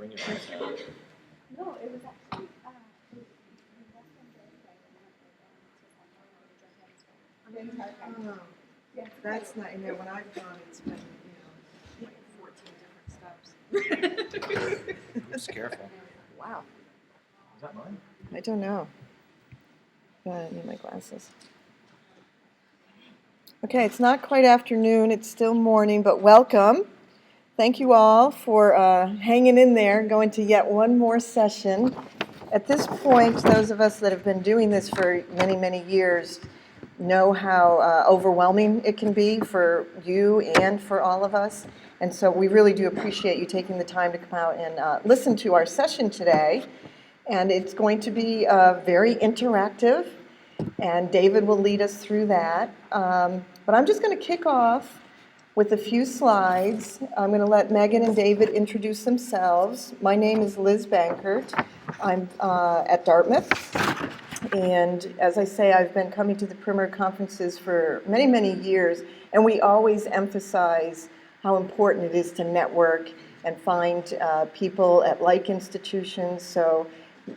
bring your friends out. No, it was actually, Oh, that's not, when I've gone, it's been, like 14 different steps. Just careful. Wow. Is that mine? I don't know. I need my glasses. Okay, it's not quite afternoon, it's still morning, but welcome. Thank you all for hanging in there, going to yet one more session. At this point, those of us that have been doing this for many, many years know how overwhelming it can be for you and for all of us. And so we really do appreciate you taking the time to come out and listen to our session today. And it's going to be very interactive, and David will lead us through that. But I'm just going to kick off with a few slides. I'm going to let Megan and David introduce themselves. My name is Liz Bankert. I'm at Dartmouth. And as I say, I've been coming to the PRIM&R conferences for many, many years. And we always emphasize how important it is to network and find people at like institutions. So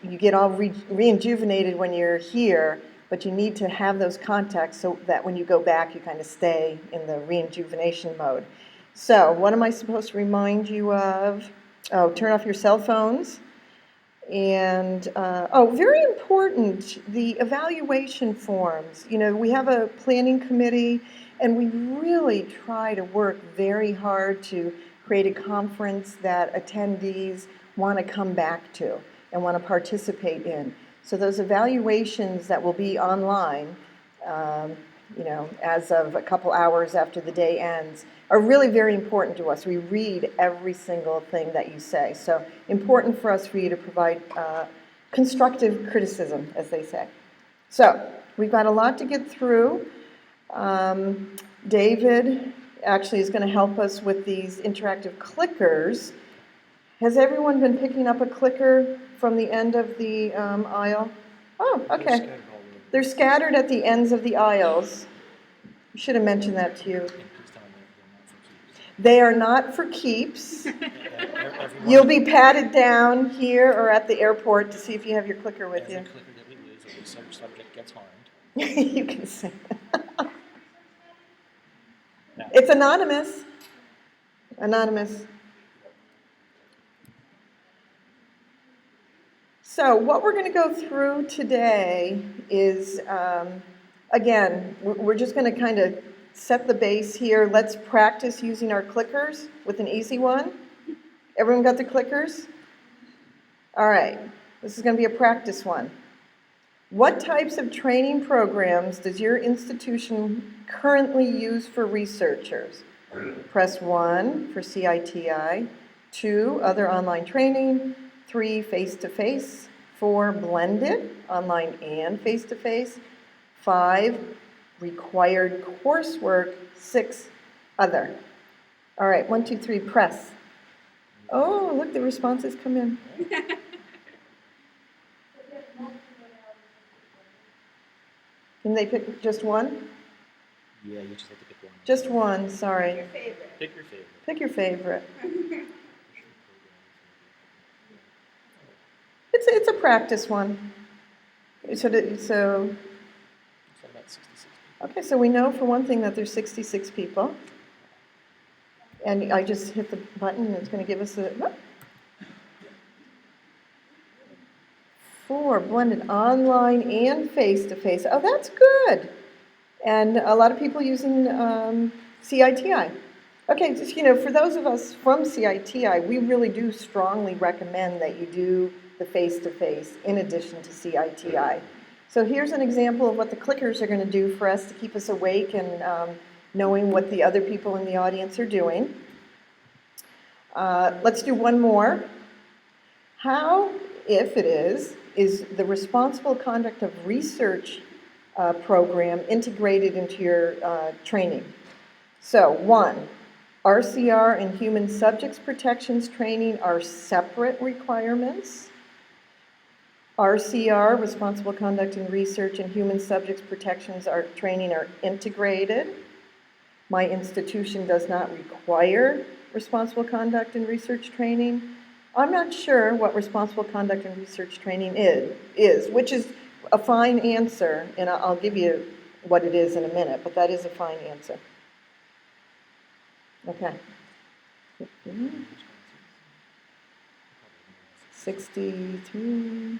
you get all rejuvenated when you're here, but you need to have those contacts so that when you go back, you kind of stay in the rejuvenation mode. So what am I supposed to remind you of? Oh, turn off your cell phones. And, very important, the evaluation forms. We have a planning committee, and we really try to work very hard to create a conference that attendees want to come back to and want to participate in. So those evaluations that will be online, as of a couple hours after the day ends, are really very important to us. We read every single thing that you say. So important for us for you to provide constructive criticism, as they say. So we've got a lot to get through. David actually is going to help us with these interactive clickers. Has everyone been picking up a clicker from the end of the aisle? Oh, okay. They're scattered at the ends of the aisles. I should have mentioned that to you. They are not for keeps. You'll be patted down here or at the airport to see if you have your clicker with you. Every clicker that we lose, or some subject gets harmed. You can say that. It's anonymous. Anonymous. So what we're going to go through today is, again, we're just going to kind of set the base here. Let's practice using our clickers with an easy one. Everyone got the clickers? All right, this is going to be a practice one. What types of training programs does your institution currently use for researchers? Press 1 for CITI, 2, other online training, 3, face-to-face, 4, blended, online and face-to-face, 5, required coursework, 6, other. All right, 1, 2, 3, press. Oh, look, the responses come in. Can they pick just one? Yeah, you just have to pick one. Just one, sorry. Pick your favorite. Pick your favorite. It's a practice one. So It's about 66. okay, so we know for one thing that there's 66 people. And I just hit the button and it's going to give us a 4, blended online and face-to-face. Oh, that's good. And a lot of people using CITI. Okay, just, for those of us from CITI, we really do strongly recommend that you do the face-to-face in addition to CITI. So here's an example of what the clickers are going to do for us to keep us awake and knowing what the other people in the audience are doing. Let's do one more. How, if it is the responsible conduct of research program integrated into your training? So 1, RCR and human subjects protections training are separate requirements. RCR, responsible conduct in research, and human subjects protections training are integrated. My institution does not require responsible conduct in research training. I'm not sure what responsible conduct and research training is, which is a fine answer, and I'll give you what it is in a minute, but that is a fine answer. Okay. 63,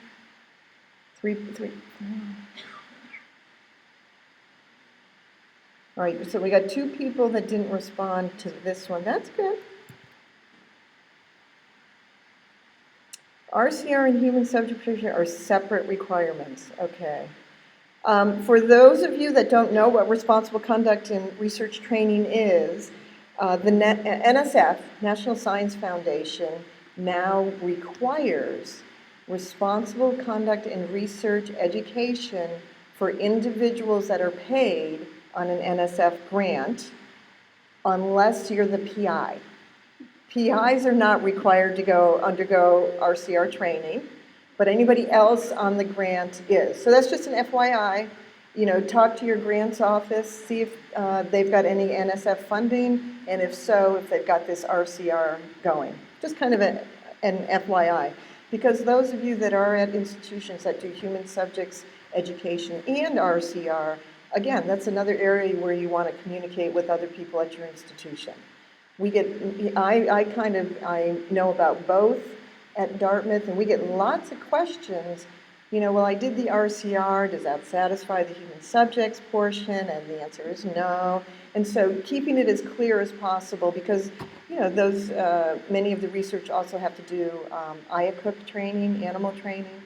3. All right, so we got 2 people that didn't respond to this one. That's good. RCR and human subject protection are separate requirements. Okay. For those of you that don't know what responsible conduct and research training is, the NSF, National Science Foundation, now requires responsible conduct and research education for individuals that are paid on an NSF grant, unless you're the PI. PIs are not required to undergo RCR training, but anybody else on the grant is. So that's just an FYI. Talk to your grants office, see if they've got any NSF funding, and if so, if they've got this RCR going. Just kind of an FYI. Because those of you that are at institutions that do human subjects education and RCR, again, that's another area where you want to communicate with other people at your institution. I know about both at Dartmouth, and we get lots of questions. Well, I did the RCR, does that satisfy the human subjects portion? And the answer is no. And so keeping it as clear as possible, because, those, many of the research also have to do IACUC training, animal training,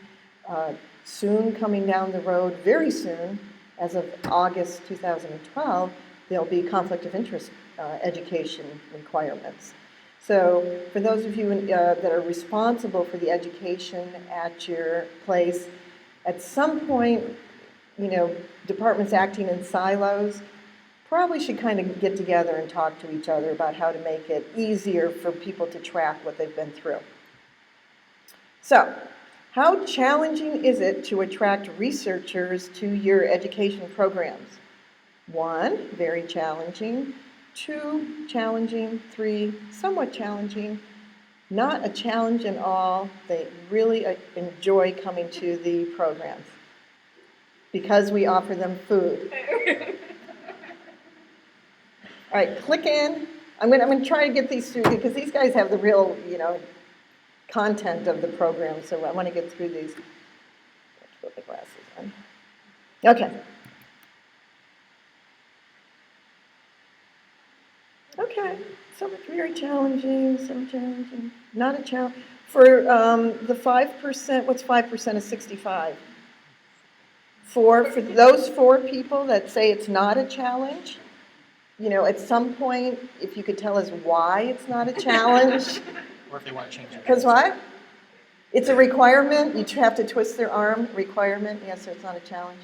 soon coming down the road, very soon, as of August 2012, there'll be conflict of interest education requirements. So for those of you that are responsible for the education at your place, at some point, departments acting in silos probably should kind of get together and talk to each other about how to make it easier for people to track what they've been through. So, how challenging is it to attract researchers to your education programs? 1, very challenging. 2, challenging. 3, somewhat challenging. Not a challenge at all. They really enjoy coming to the programs because we offer them food. All right, click in. I'm going to try to get these through because these guys have the real, content of the program. So I want to get through these. Put the glasses on. Okay. Okay, so it's very challenging, so challenging. Not a challenge. For the 5%, what's 5% of 65? For those 4 people that say it's not a challenge, at some point, if you could tell us why it's not a challenge. Or if they want to change it. Because what? It's a requirement. You have to twist their arm. Requirement. Yes, so it's not a challenge.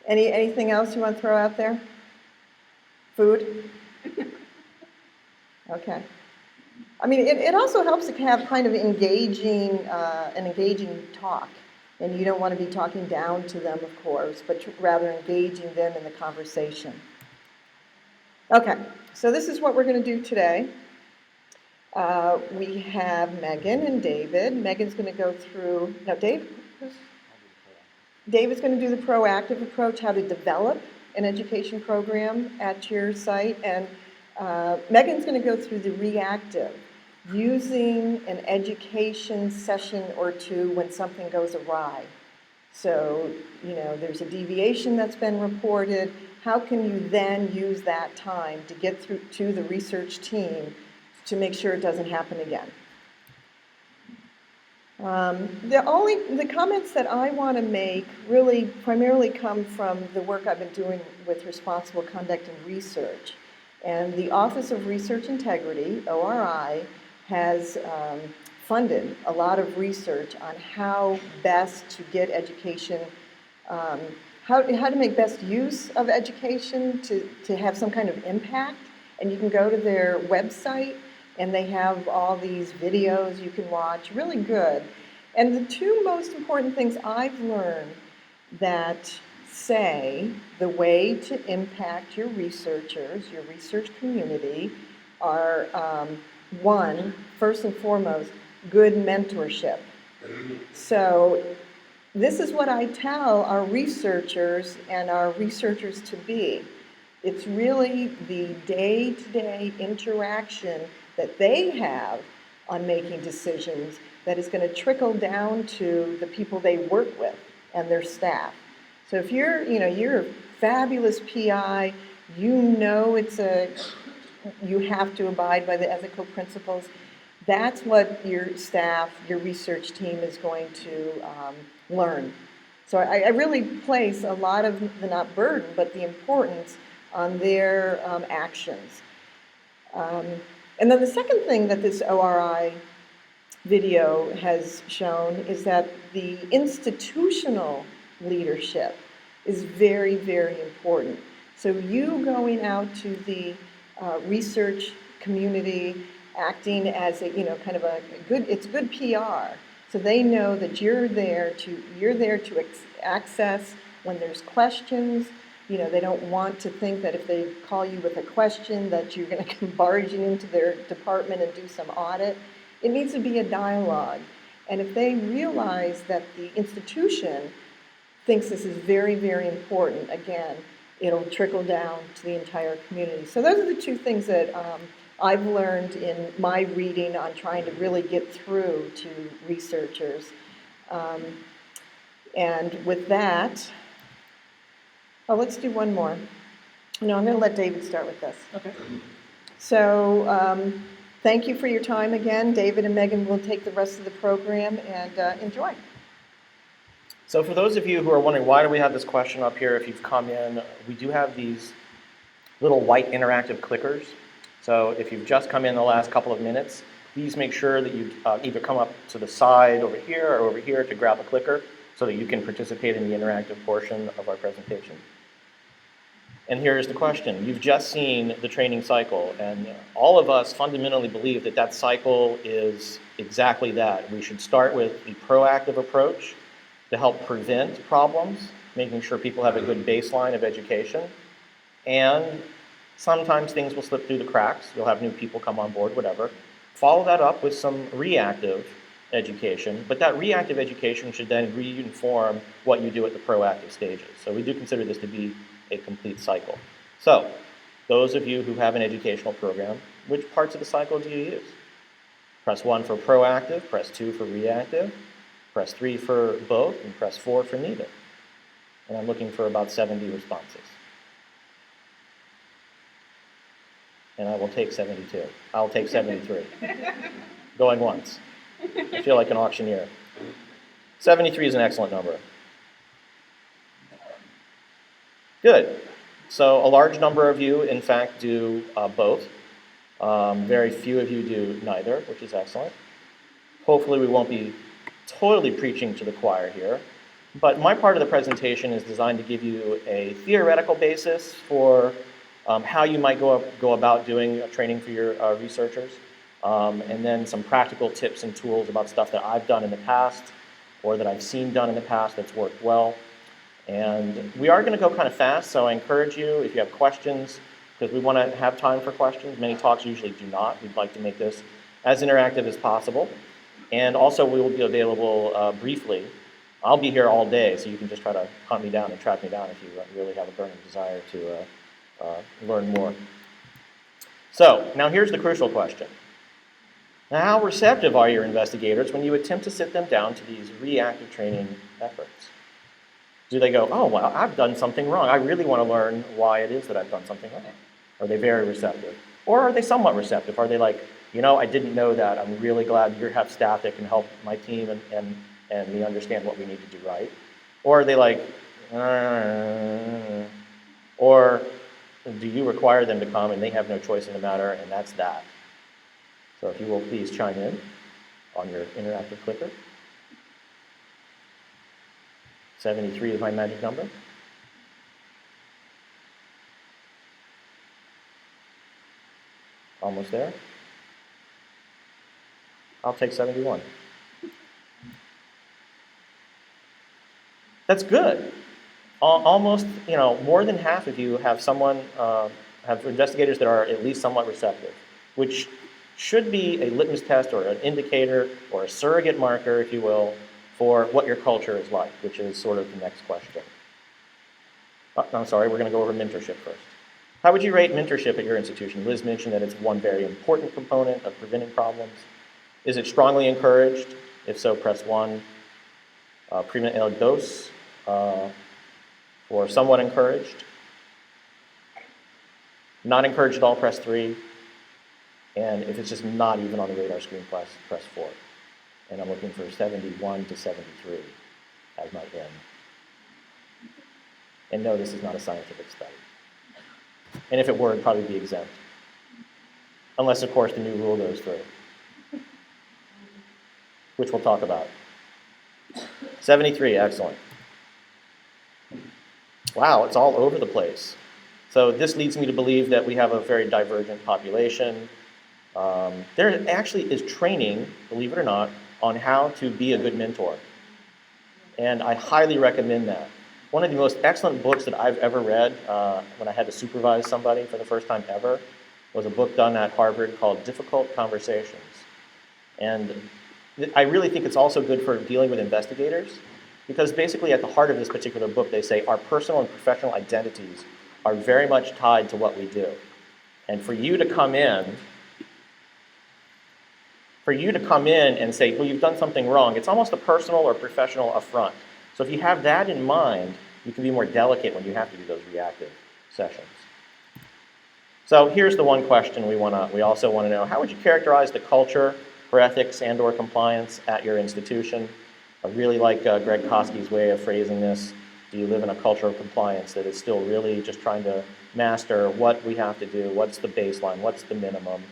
Anything else you want to throw out there? Food? Okay. I mean, it also helps to have kind of an engaging talk. And you don't want to be talking down to them, of course, but rather engaging them in the conversation. Okay, so this is what we're going to do today. We have Megan and David. Megan's going to go through, no, David's going to do the proactive approach, how to develop an education program at your site, and Megan's going to go through the reactive, using an education session or 2 when something goes awry. So, there's a deviation that's been reported. How can you then use that time to get through to the research team to make sure it doesn't happen again? The comments that I want to make really primarily come from the work I've been doing with responsible conduct and research. And the Office of Research Integrity, ORI, has funded a lot of research on how best to get education, how to make best use of education to have some kind of impact. And you can go to their website, and they have all these videos you can watch, really good. And the 2 most important things I've learned that say the way to impact your researchers, your research community, are first and foremost, good mentorship. So this is what I tell our researchers and our researchers to be. It's really the day-to-day interaction that they have on making decisions that is going to trickle down to the people they work with and their staff. So if you're a fabulous PI, you have to abide by the ethical principles. That's what your staff, your research team is going to learn. So I really place a lot of the, not burden, but the importance on their actions. And then the second thing that this ORI video has shown is that the institutional leadership is very, very important. So you going out to the research community, acting as a, kind of it's good PR. So they know that you're there to access when there's questions. They don't want to think that if they call you with a question that you're going to come barging into their department and do some audit. It needs to be a dialogue. And if they realize that the institution thinks this is very, very important, again, it'll trickle down to the entire community. So those are the two things that I've learned in my reading on trying to really get through to researchers. And with that, let's do one more. No, I'm going to let David start with this. Okay. So thank you for your time again. David and Megan will take the rest of the program and enjoy. So for those of you who are wondering why do we have this question up here if you've come in, we do have these little white interactive clickers. So if you've just come in the last couple of minutes, please make sure that you either come up to the side over here or over here to grab a clicker so that you can participate in the interactive portion of our presentation. And here's the question. You've just seen the training cycle, and all of us fundamentally believe that that cycle is exactly that. We should start with the proactive approach to help prevent problems, making sure people have a good baseline of education. And sometimes things will slip through the cracks. You'll have new people come on board, whatever. Follow that up with some reactive education, but that reactive education should then reinform what you do at the proactive stages. So we do consider this to be a complete cycle. So those of you who have an educational program, which parts of the cycle do you use? Press 1 for proactive, press 2 for reactive, press 3 for both, and press 4 for neither. And I'm looking for about 70 responses. And I will take 72. I'll take 73. Going once. I feel like an auctioneer. 73 is an excellent number. Good. So a large number of you, in fact, do both. Very few of you do neither, which is excellent. Hopefully we won't be totally preaching to the choir here, but my part of the presentation is designed to give you a theoretical basis for how you might go about doing training for your researchers, and then some practical tips and tools about stuff that I've done in the past or that I've seen done in the past that's worked well. And we are going to go kind of fast, so I encourage you, if you have questions, because we want to have time for questions. Many talks usually do not. We'd like to make this as interactive as possible. And also, we will be available briefly. I'll be here all day, so you can just try to hunt me down and track me down if you really have a burning desire to learn more. So, now here's the crucial question. Now, how receptive are your investigators when you attempt to sit them down to these reactive training efforts? Do they go, oh, well, I've done something wrong. I really want to learn why it is that I've done something wrong? Are they very receptive? Or are they somewhat receptive? Are they like, I didn't know that. I'm really glad you have staff that can help my team and me understand what we need to do right? Or are they like, or do you require them to come and they have no choice in the matter, and that's that? So if you will please chime in on your interactive clicker. 73 is my magic number. Almost there. I'll take 71. That's good. Almost, more than half of you have have investigators that are at least somewhat receptive, which should be a litmus test or an indicator or a surrogate marker, if you will, for what your culture is like, which is sort of the next question. I'm sorry, we're going to go over mentorship first. How would you rate mentorship at your institution? Liz mentioned that it's one very important component of preventing problems. Is it strongly encouraged? If so, press 1. PRIM&R E7, or somewhat encouraged. Not encouraged at all, press 3. And if it's just not even on the radar screen, press 4. And I'm looking for 71 to 73 as my N. And no, this is not a scientific study. And if it were, it'd probably be exempt. Unless, of course, the new rule goes through, which we'll talk about. 73, excellent. Wow, it's all over the place. So this leads me to believe that we have a very divergent population. There actually is training, believe it or not, on how to be a good mentor. And I highly recommend that. One of the most excellent books that I've ever read when I had to supervise somebody for the first time ever was a book done at Harvard called Difficult Conversations. And I really think it's also good for dealing with investigators, because basically at the heart of this particular book, they say our personal and professional identities are very much tied to what we do. And for you to come in and say, well, you've done something wrong, it's almost a personal or professional affront. So if you have that in mind, you can be more delicate when you have to do those reactive sessions. So here's the one question we also want to know. How would you characterize the culture for ethics and/or compliance at your institution? I really like Greg Koski's way of phrasing this. Do you live in a culture of compliance that is still really just trying to master what we have to do, what's the baseline, what's the minimum?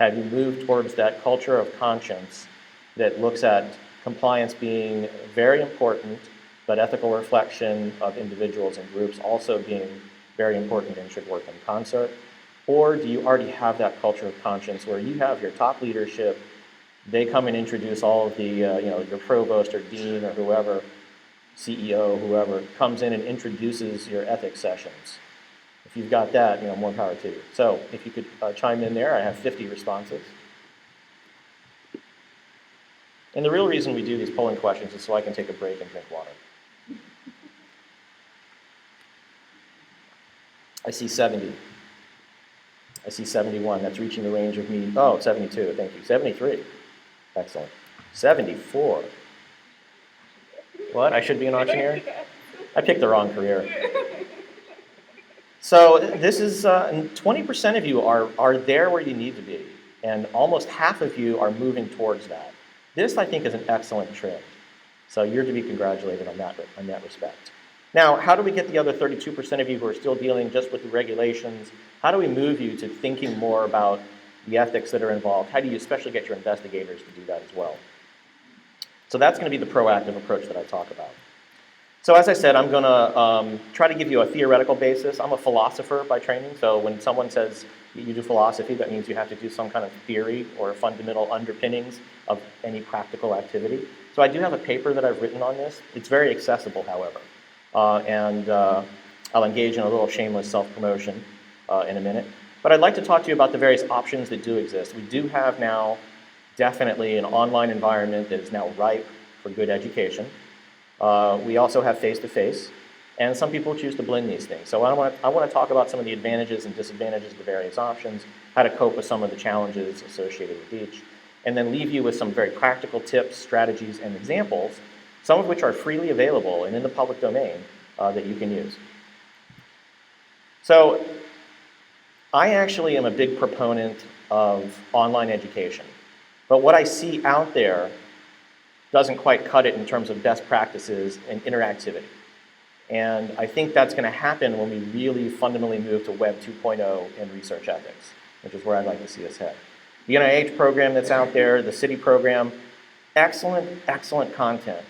Have you moved towards that culture of conscience that looks at compliance being very important, but ethical reflection of individuals and groups also being very important and should work in concert? Or do you already have that culture of conscience where you have your top leadership, they come and introduce all of the, your provost or dean or whoever, CEO, whoever, comes in and introduces your ethics sessions? If you've got that, more power to you. So if you could chime in there, I have 50 responses. And the real reason we do these polling questions is so I can take a break and drink water. I see 70. I see 71. That's reaching the range of me. Oh, 72. Thank you. 73. Excellent. 74. What? I should be an auctioneer? I picked the wrong career. So this is 20% of you are there where you need to be, and almost half of you are moving towards that. This, I think, is an excellent trend. So you're to be congratulated on that respect. Now, how do we get the other 32% of you who are still dealing just with the regulations? How do we move you to thinking more about the ethics that are involved? How do you especially get your investigators to do that as well? So that's going to be the proactive approach that I talk about. So as I said, I'm going to try to give you a theoretical basis. I'm a philosopher by training, so when someone says you do philosophy, that means you have to do some kind of theory or fundamental underpinnings of any practical activity. So I do have a paper that I've written on this. It's very accessible, however. And I'll engage in a little shameless self-promotion in a minute. But I'd like to talk to you about the various options that do exist. We do have now definitely an online environment that is now ripe for good education. We also have face-to-face, and some people choose to blend these things. So I want to talk about some of the advantages and disadvantages of the various options, how to cope with some of the challenges associated with each, and then leave you with some very practical tips, strategies, and examples, some of which are freely available and in the public domain that you can use. So I actually am a big proponent of online education, but what I see out there doesn't quite cut it in terms of best practices and interactivity. And I think that's going to happen when we really fundamentally move to Web 2.0 and research ethics, which is where I'd like to see us head. The NIH program that's out there, the CITI program, excellent, excellent content.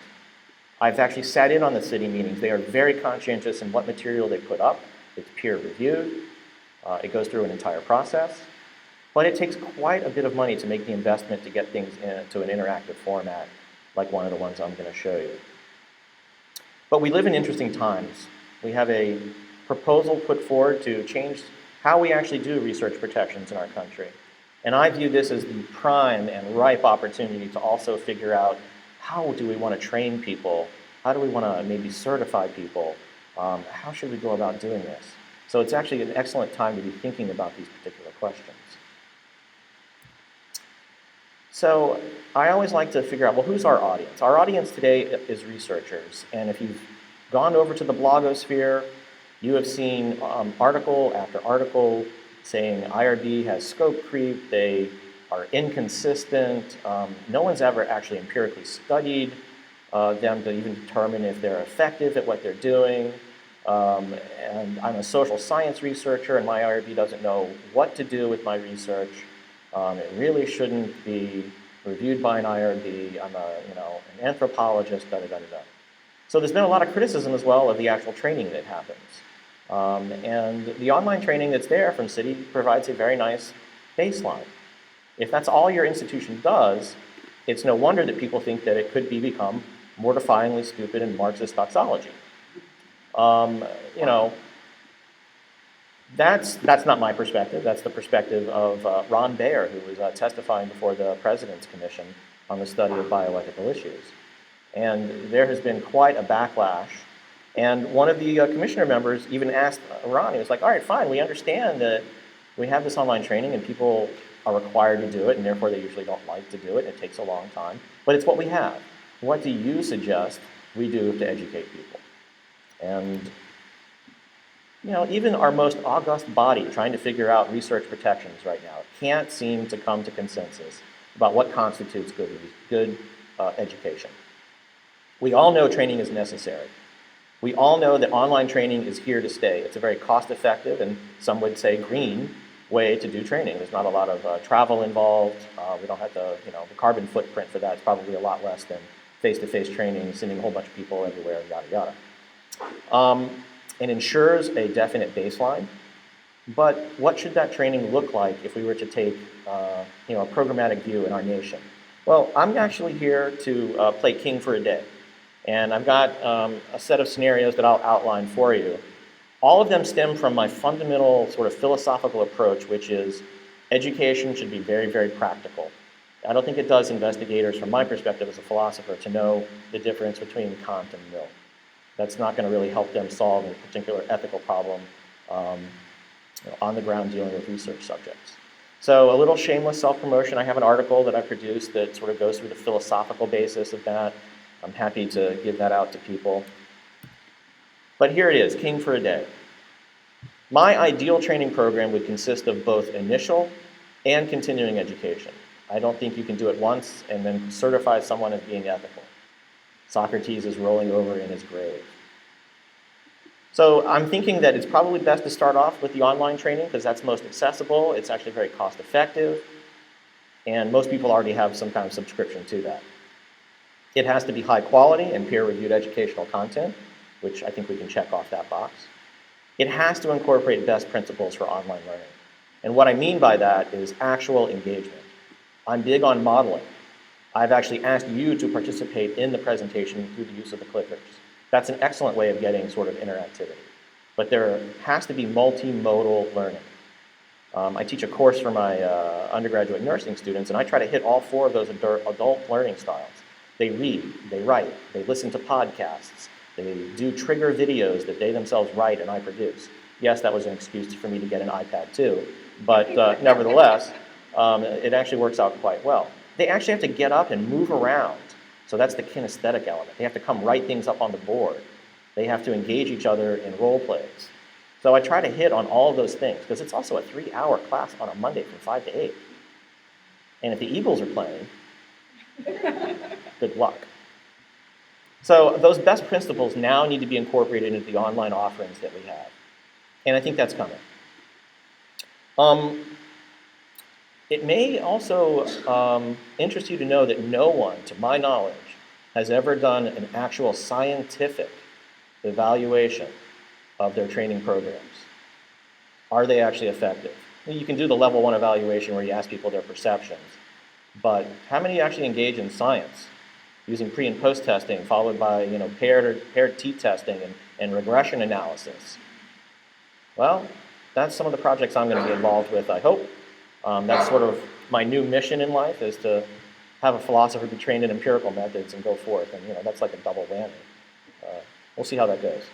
I've actually sat in on the CITI meetings. They are very conscientious in what material they put up. It's peer reviewed. It goes through an entire process. But it takes quite a bit of money to make the investment to get things into an interactive format, like one of the ones I'm going to show you. But we live in interesting times. We have a proposal put forward to change how we actually do research protections in our country. And I view this as the prime and ripe opportunity to also figure out how do we want to train people? How do we want to maybe certify people? How should we go about doing this? So it's actually an excellent time to be thinking about these particular questions. So I always like to figure out, well, who's our audience? Our audience today is researchers. And if you've gone over to the blogosphere, you have seen article after article saying IRB has scope creep, they are inconsistent. No one's ever actually empirically studied them to even determine if they're effective at what they're doing. And I'm a social science researcher, and my IRB doesn't know what to do with my research. It really shouldn't be reviewed by an IRB. I'm an anthropologist, da-da-da-da-da. So there's been a lot of criticism as well of the actual training that happens. And the online training that's there from City provides a very nice baseline. If that's all your institution does, it's no wonder that people think that it could become mortifyingly stupid and Marxist doxology. That's not my perspective. That's the perspective of Ron Baer, who was testifying before the President's Commission on the study of bioethical issues. And there has been quite a backlash. And one of the commissioner members even asked Ron, he was like, all right, fine, we understand that we have this online training and people are required to do it, and therefore they usually don't like to do it. It takes a long time. But it's what we have. What do you suggest we do to educate people? And even our most august body trying to figure out research protections right now can't seem to come to consensus about what constitutes good education. We all know training is necessary. We all know that online training is here to stay. It's a very cost-effective, and some would say green, way to do training. There's not a lot of travel involved. We don't have the carbon footprint for that is probably a lot less than face-to-face training, sending a whole bunch of people everywhere, yada, yada. It ensures a definite baseline, but what should that training look like if we were to take a programmatic view in our nation? Well, I'm actually here to play king for a day, and I've got a set of scenarios that I'll outline for you. All of them stem from my fundamental sort of philosophical approach, which is education should be very, very practical. I don't think it does investigators, from my perspective as a philosopher, to know the difference between Kant and Mill. That's not going to really help them solve a particular ethical problem on the ground dealing with research subjects. So a little shameless self-promotion. I have an article that I produced that sort of goes through the philosophical basis of that. I'm happy to give that out to people. But here it is, king for a day. My ideal training program would consist of both initial and continuing education. I don't think you can do it once and then certify someone as being ethical. Socrates is rolling over in his grave. So I'm thinking that it's probably best to start off with the online training because that's most accessible, it's actually very cost effective, and most people already have some kind of subscription to that. It has to be high quality and peer-reviewed educational content, which I think we can check off that box. It has to incorporate best principles for online learning. And what I mean by that is actual engagement. I'm big on modeling. I've actually asked you to participate in the presentation through the use of the clickers. That's an excellent way of getting sort of interactivity. But there has to be multimodal learning. I teach a course for my undergraduate nursing students, and I try to hit all four of those adult learning styles. They read, they write, they listen to podcasts, they do trigger videos that they themselves write and I produce. Yes, that was an excuse for me to get an iPad too, but nevertheless, it actually works out quite well. They actually have to get up and move around. So that's the kinesthetic element. They have to come write things up on the board. They have to engage each other in role plays. So I try to hit on all of those things because it's also a 3-hour class on a Monday from 5 to 8. And if the Eagles are playing, good luck. So those best principles now need to be incorporated into the online offerings that we have. And I think that's coming. It may also interest you to know that no one, to my knowledge, has ever done an actual scientific evaluation of their training programs. Are they actually effective? You can do the level 1 evaluation where you ask people their perceptions, but how many actually engage in science using pre and post testing followed by paired t-testing and regression analysis? Well, that's some of the projects I'm going to be involved with, I hope. That's sort of my new mission in life is to have a philosopher be trained in empirical methods and go forth, and that's like a double whammy. We'll see how that goes.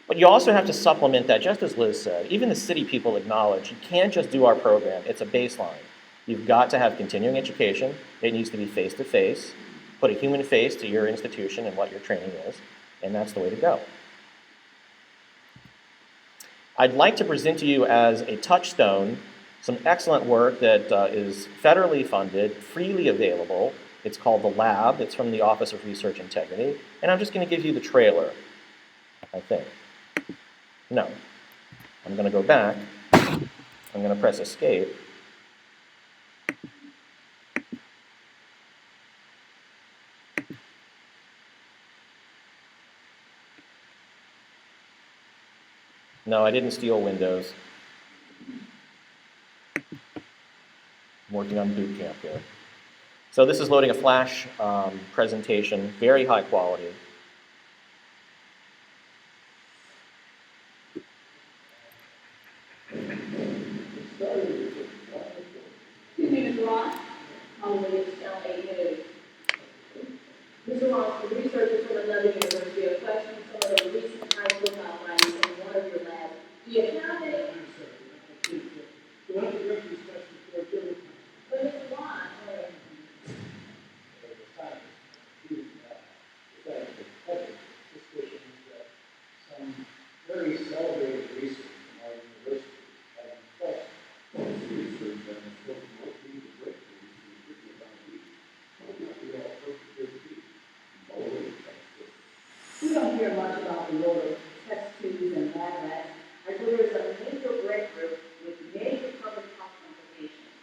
But you also have to supplement that, just as Liz said. Even the city people acknowledge you can't just do our program. It's a baseline. You've got to have continuing education. It needs to be face-to-face. Put a human face to your institution and what your training is, and that's the way to go. I'd like to present to you as a touchstone some excellent work that is federally funded, freely available. It's called The Lab. It's from the Office of Research Integrity. And I'm just going to give you the trailer, I think. No. I'm going to go back. I'm going to press escape. No, I didn't steal Windows. I'm working on boot camp here. So this is loading a Flash presentation, very high quality. Mr. Ross, LA News. Mr. Ross, the researchers from another university are questioning some of the recent high school findings in one of your labs. Do you have it? But Mr. Ross, some very celebrated research from our university has impressed most research that has spoken mostly the breakthroughs in the about these. Might not be all perfect we don't hear much about the role of test tubes and lab rats. I believe there's a major breakthrough with major public health implications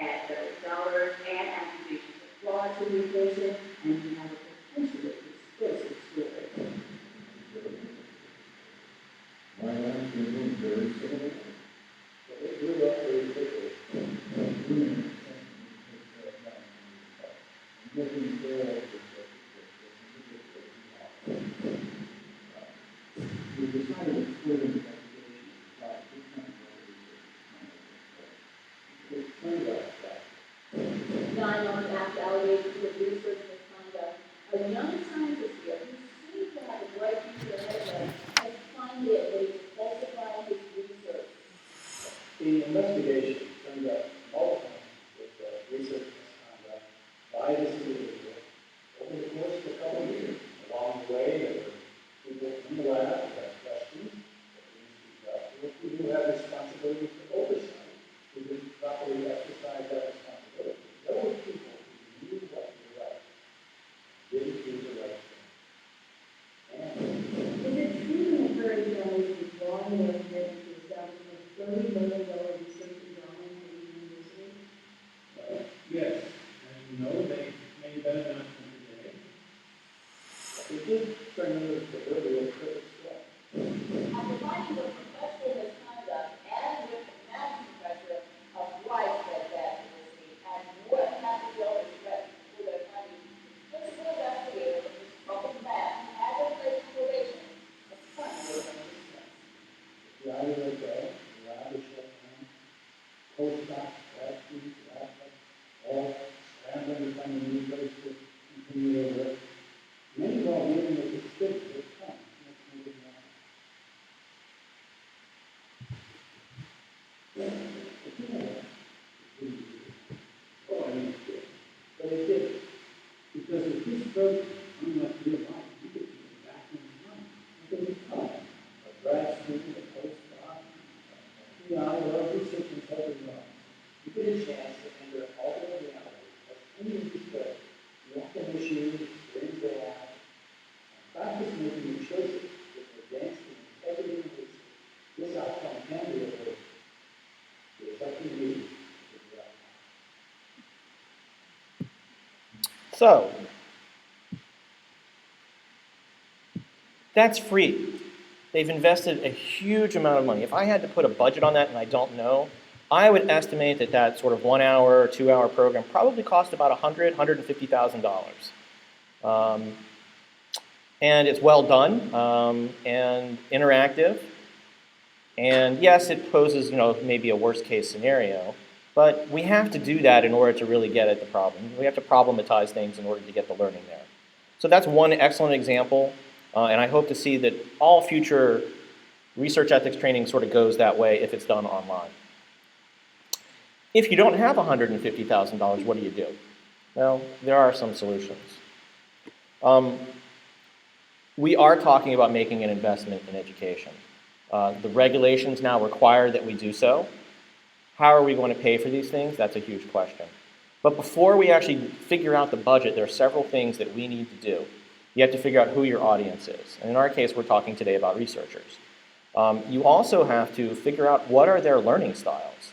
at federal dollars and accusations of fraud to the patient, and you have a potentially explosive story. My last was very similar, but it grew up very quickly. I'm looking forward to we decided to split investigation by different research. It turned out that 9 months after allegations of research misconduct, a young scientist here who seems to have a bright future ahead of him has finally agreed to falsify his research. the investigation turned up multiple with research misconduct by this individual over the course of a couple of years. Along the way, there were people in the lab who had questions that we didn't speak up to. We do have responsibility for oversight. We didn't properly exercise that responsibility. There were people who knew what was right, didn't do the right thing. And Is it true that Murray Jones was wrong in their commitment to establishing a $30 million research endowment for the university? yes, as you know, they made that announcement today. It did turn into the proverbial perfect storm. After findings of professional misconduct and with the massive pressure of widespread bad publicity and more massive donors threatened for their findings, principal investigator of this public lab had in place probation. A primary dismissed. The IER Talk, the lab is shut down. Postdocs, grad students, lab techs, all scrambling to find a new place to continue their work. Many are living with the stigma that comes next to the lab. Yeah, but you know what? It didn't do it. Oh, I mean, it did. But it did. Because if this program, unlike real life, you could be back in time. You could become a grad student, a postdoc, or a research consultant. You get a chance to enter alternate reality as any of these players. You walk in machines, experience the lab, and practice making your choices with advanced in integrity and research. This outcome can be avoided. It's up to you to figure out how. So, that's free. They've invested a huge amount of money. If I had to put a budget on that, and I don't know, I would estimate that that sort of 1 hour or 2 hour program probably cost about $150,000. And it's well done and interactive. And yes, it poses, maybe a worst case scenario. But we have to do that in order to really get at the problem. We have to problematize things in order to get the learning there. So that's one excellent example, and I hope to see that all future research ethics training sort of goes that way if it's done online. If you don't have $150,000, what do you do? Well, there are some solutions. We are talking about making an investment in education. The regulations now require that we do so. How are we going to pay for these things? That's a huge question. But before we actually figure out the budget, there are several things that we need to do. You have to figure out who your audience is. And in our case, we're talking today about researchers. You also have to figure out what are their learning styles.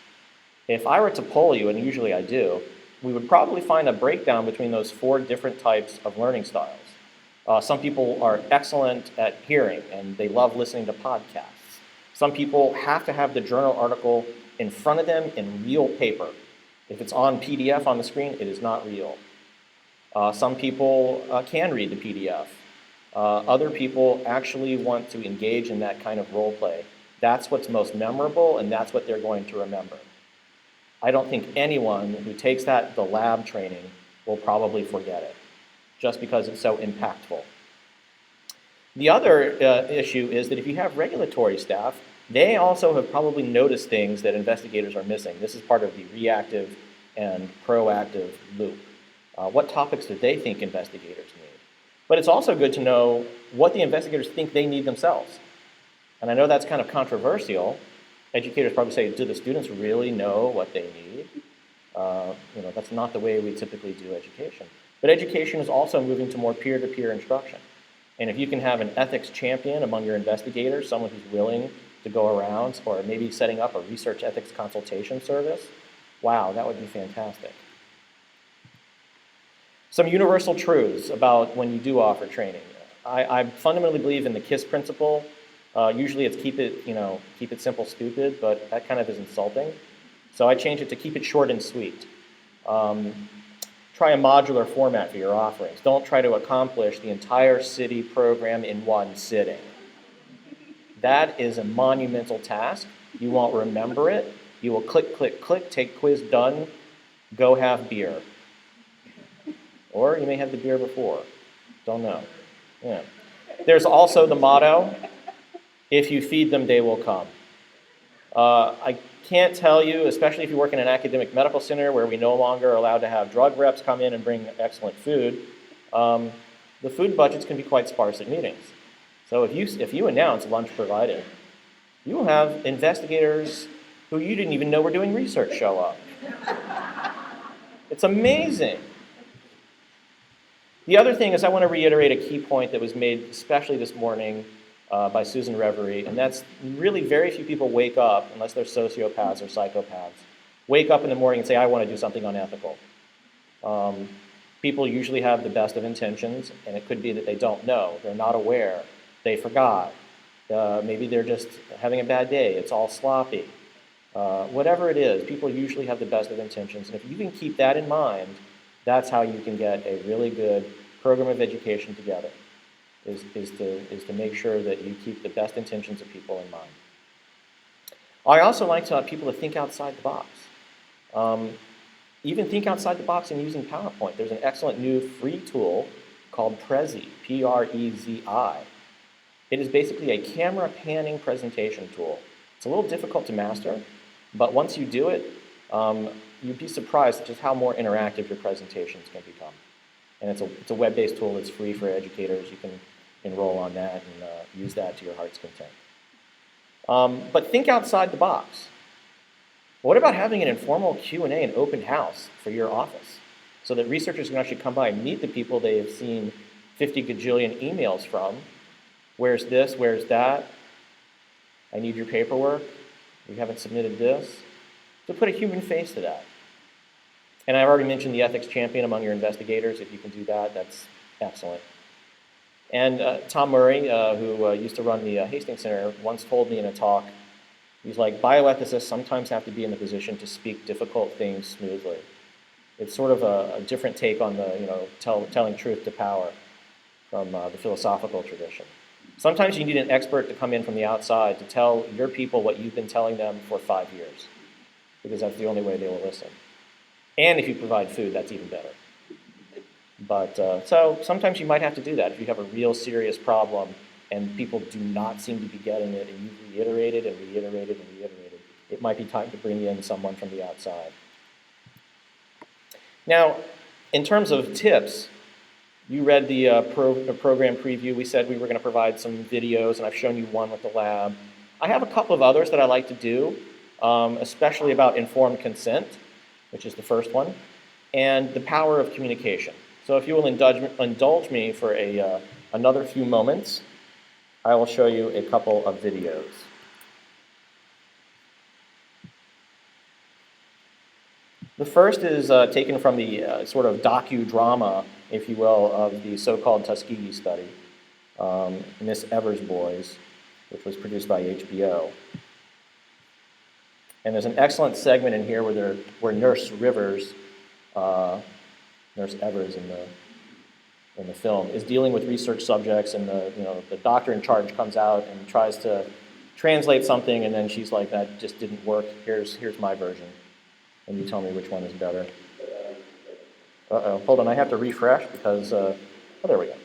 If I were to poll you, and usually I do, we would probably find a breakdown between those 4 different types of learning styles. Some people are excellent at hearing, and they love listening to podcasts. Some people have to have the journal article in front of them in real paper. If it's on PDF on the screen, it is not real. Some people can read the PDF. Other people actually want to engage in that kind of role play. That's what's most memorable, and that's what they're going to remember. I don't think anyone who takes the lab training will probably forget it, just because it's so impactful. The other issue is that if you have regulatory staff, they also have probably noticed things that investigators are missing. This is part of the reactive and proactive loop. What topics do they think investigators need? But it's also good to know what the investigators think they need themselves. And I know that's kind of controversial. Educators probably say, do the students really know what they need? That's not the way we typically do education. But education is also moving to more peer-to-peer instruction. And if you can have an ethics champion among your investigators, someone who's willing to go around, or maybe setting up a research ethics consultation service, wow, that would be fantastic. Some universal truths about when you do offer training. I fundamentally believe in the KISS principle. Usually it's keep it simple, stupid, but that kind of is insulting. So I changed it to keep it short and sweet. Try a modular format for your offerings. Don't try to accomplish the entire city program in one sitting. That is a monumental task. You won't remember it. You will click, click, click, take quiz, done, go have beer. Or you may have the beer before. Don't know. Yeah. There's also the motto, if you feed them, they will come. I can't tell you, especially if you work in an academic medical center where we no longer are allowed to have drug reps come in and bring excellent food, the food budgets can be quite sparse at meetings. So if you announce lunch provided, you will have investigators who you didn't even know were doing research show up. It's amazing. The other thing is I want to reiterate a key point that was made especially this morning by Susan Reverie, and that's really very few people wake up, unless they're sociopaths or psychopaths, wake up in the morning and say, I want to do something unethical. People usually have the best of intentions, and it could be that they don't know, they're not aware, they forgot, maybe they're just having a bad day, it's all sloppy. Whatever it is, people usually have the best of intentions, and if you can keep that in mind, that's how you can get a really good program of education together, is to make sure that you keep the best intentions of people in mind. I also like people to think outside the box. Even think outside the box in using PowerPoint. There's an excellent new free tool called Prezi, P-R-E-Z-I. It is basically a camera panning presentation tool. It's a little difficult to master, but once you do it, you'd be surprised at just how more interactive your presentations can become. And it's a web-based tool that's free for educators. You can enroll on that and use that to your heart's content. But think outside the box. What about having an informal Q&A and open house for your office so that researchers can actually come by and meet the people they have seen 50 gajillion emails from? Where's this? Where's that? I need your paperwork. You haven't submitted this. So put a human face to that. And I've already mentioned the ethics champion among your investigators. If you can do that, that's excellent. And Tom Murray, who used to run the Hastings Center, once told me in a talk, he's like, bioethicists sometimes have to be in the position to speak difficult things smoothly. It's sort of a different take on the, telling truth to power from the philosophical tradition. Sometimes you need an expert to come in from the outside to tell your people what you've been telling them for 5 years. because that's the only way they will listen. And if you provide food, that's even better. But so sometimes you might have to do that if you have a real serious problem and people do not seem to be getting it, and you've reiterated and reiterated and reiterated. It might be time to bring in someone from the outside. Now, in terms of tips, you read the program preview. We said we were going to provide some videos, and I've shown you one with the lab. I have a couple of others that I like to do, especially about informed consent, which is the first one, and the power of communication. So if you will indulge me for another few moments, I will show you a couple of videos. The first is taken from the sort of docudrama, if you will, of the so-called Tuskegee study, Miss Evers Boys, which was produced by HBO. And there's an excellent segment in here where Nurse Evers in the film is dealing with research subjects, and the doctor in charge comes out and tries to translate something, and then she's like, "That just didn't work. Here's my version, and you tell me which one is better." Hold on, I have to refresh because oh, there we go.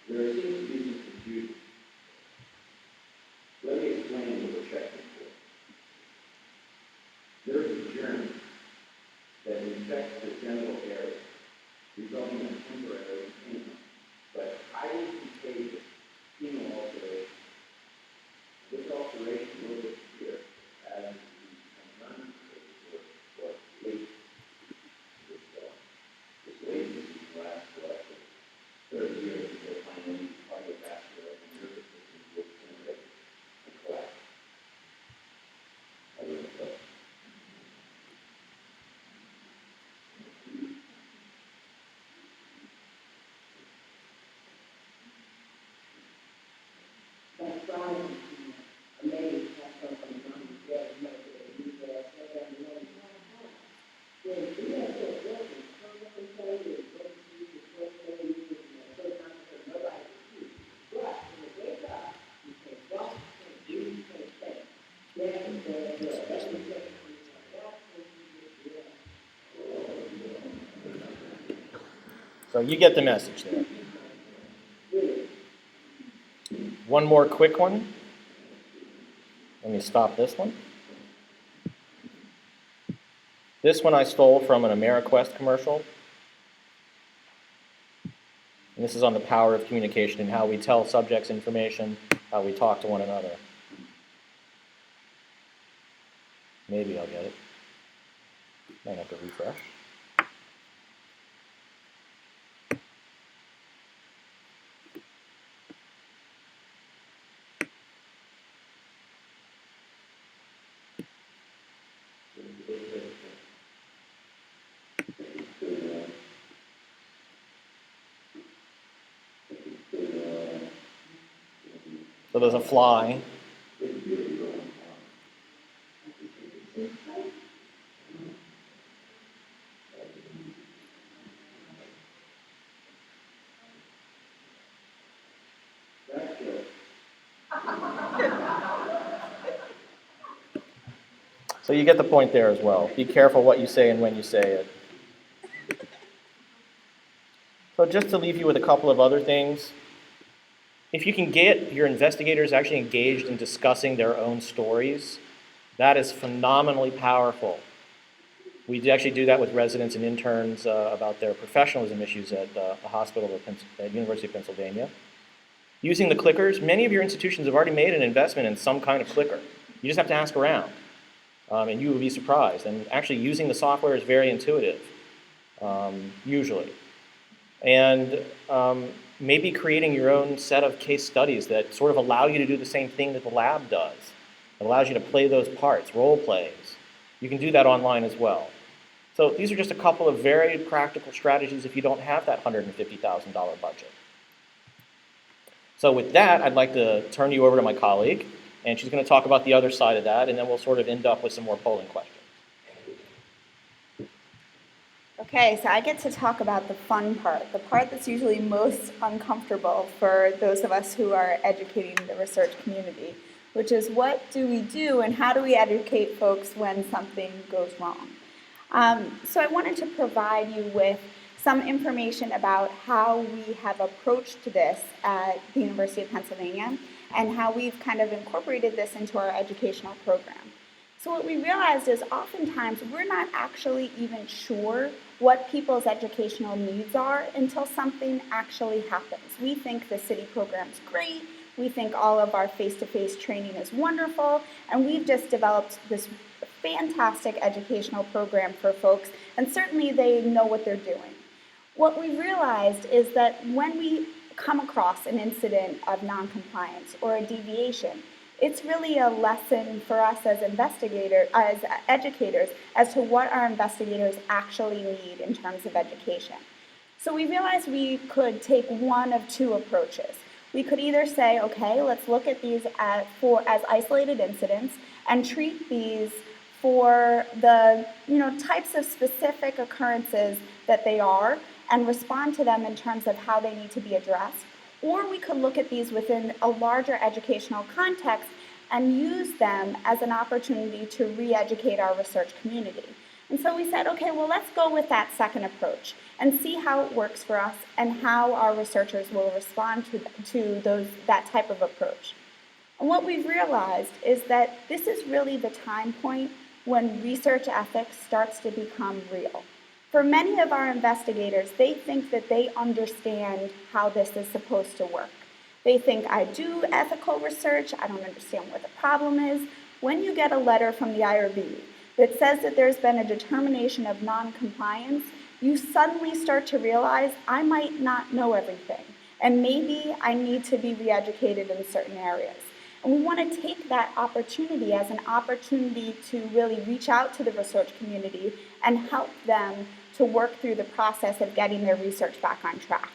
There seems to be some confusion. Let me explain what we're checking for. There is a germ that infects the genital area, resulting in temporary pain, but highly contagious penile ulceration. This ulceration will disappear as it becomes or late. This latency lasts for up to 30 years until finally cardiovascular and nervous system will generate and collapse. I don't know. That's why a lady has come from the mountain there and make it a new gas, and the lady then we have to work and come up and tell you what you do, what you do, and so time for nobody to see. But when you wake up, you can walk, you can do, you can think. Then So you get the message there. One more quick one. Let me stop this one. This one I stole from an AmeriQuest commercial. And this is on the power of communication and how we tell subjects information, how we talk to one another. Maybe I'll get it. Might have to refresh. So there's a fly. So you get the point there as well. Be careful what you say and when you say it. So just to leave you with a couple of other things, if you can get your investigators actually engaged in discussing their own stories, that is phenomenally powerful. We actually do that with residents and interns about their professionalism issues at the hospital at University of Pennsylvania. Using the clickers, many of your institutions have already made an investment in some kind of clicker. You just have to ask around, and you will be surprised. And actually using the software is very intuitive, usually. And maybe creating your own set of case studies that sort of allow you to do the same thing that the lab does. It allows you to play those parts, role plays. You can do that online as well. So these are just a couple of very practical strategies if you don't have that $150,000 budget. So with that, I'd like to turn you over to my colleague, and she's going to talk about the other side of that, and then we'll sort of end up with some more polling questions. Okay, so I get to talk about the fun part, the part that's usually most uncomfortable for those of us who are educating the research community, which is what do we do and how do we educate folks when something goes wrong? So I wanted to provide you with some information about how we have approached this at the University of Pennsylvania and how we've kind of incorporated this into our educational program. So what we realized is oftentimes we're not actually even sure what people's educational needs are until something actually happens. We think the city program's great, we think all of our face-to-face training is wonderful, and we've just developed this fantastic educational program for folks, and certainly they know what they're doing. What we realized is that when we come across an incident of noncompliance or a deviation, it's really a lesson for us as investigators, as educators, as to what our investigators actually need in terms of education. So we realized we could take one of two approaches. We could either say, okay, let's look at these as isolated incidents and treat these for the types of specific occurrences that they are and respond to them in terms of how they need to be addressed. Or we could look at these within a larger educational context and use them as an opportunity to re-educate our research community. And so we said, okay, well, let's go with that second approach and see how it works for us and how our researchers will respond to that type of approach. And what we've realized is that this is really the time point when research ethics starts to become real. For many of our investigators, they think that they understand how this is supposed to work. They think, I do ethical research, I don't understand what the problem is. When you get a letter from the IRB that says that there's been a determination of noncompliance, you suddenly start to realize, I might not know everything, and maybe I need to be re-educated in certain areas. And we want to take that opportunity as an opportunity to really reach out to the research community and help them to work through the process of getting their research back on track.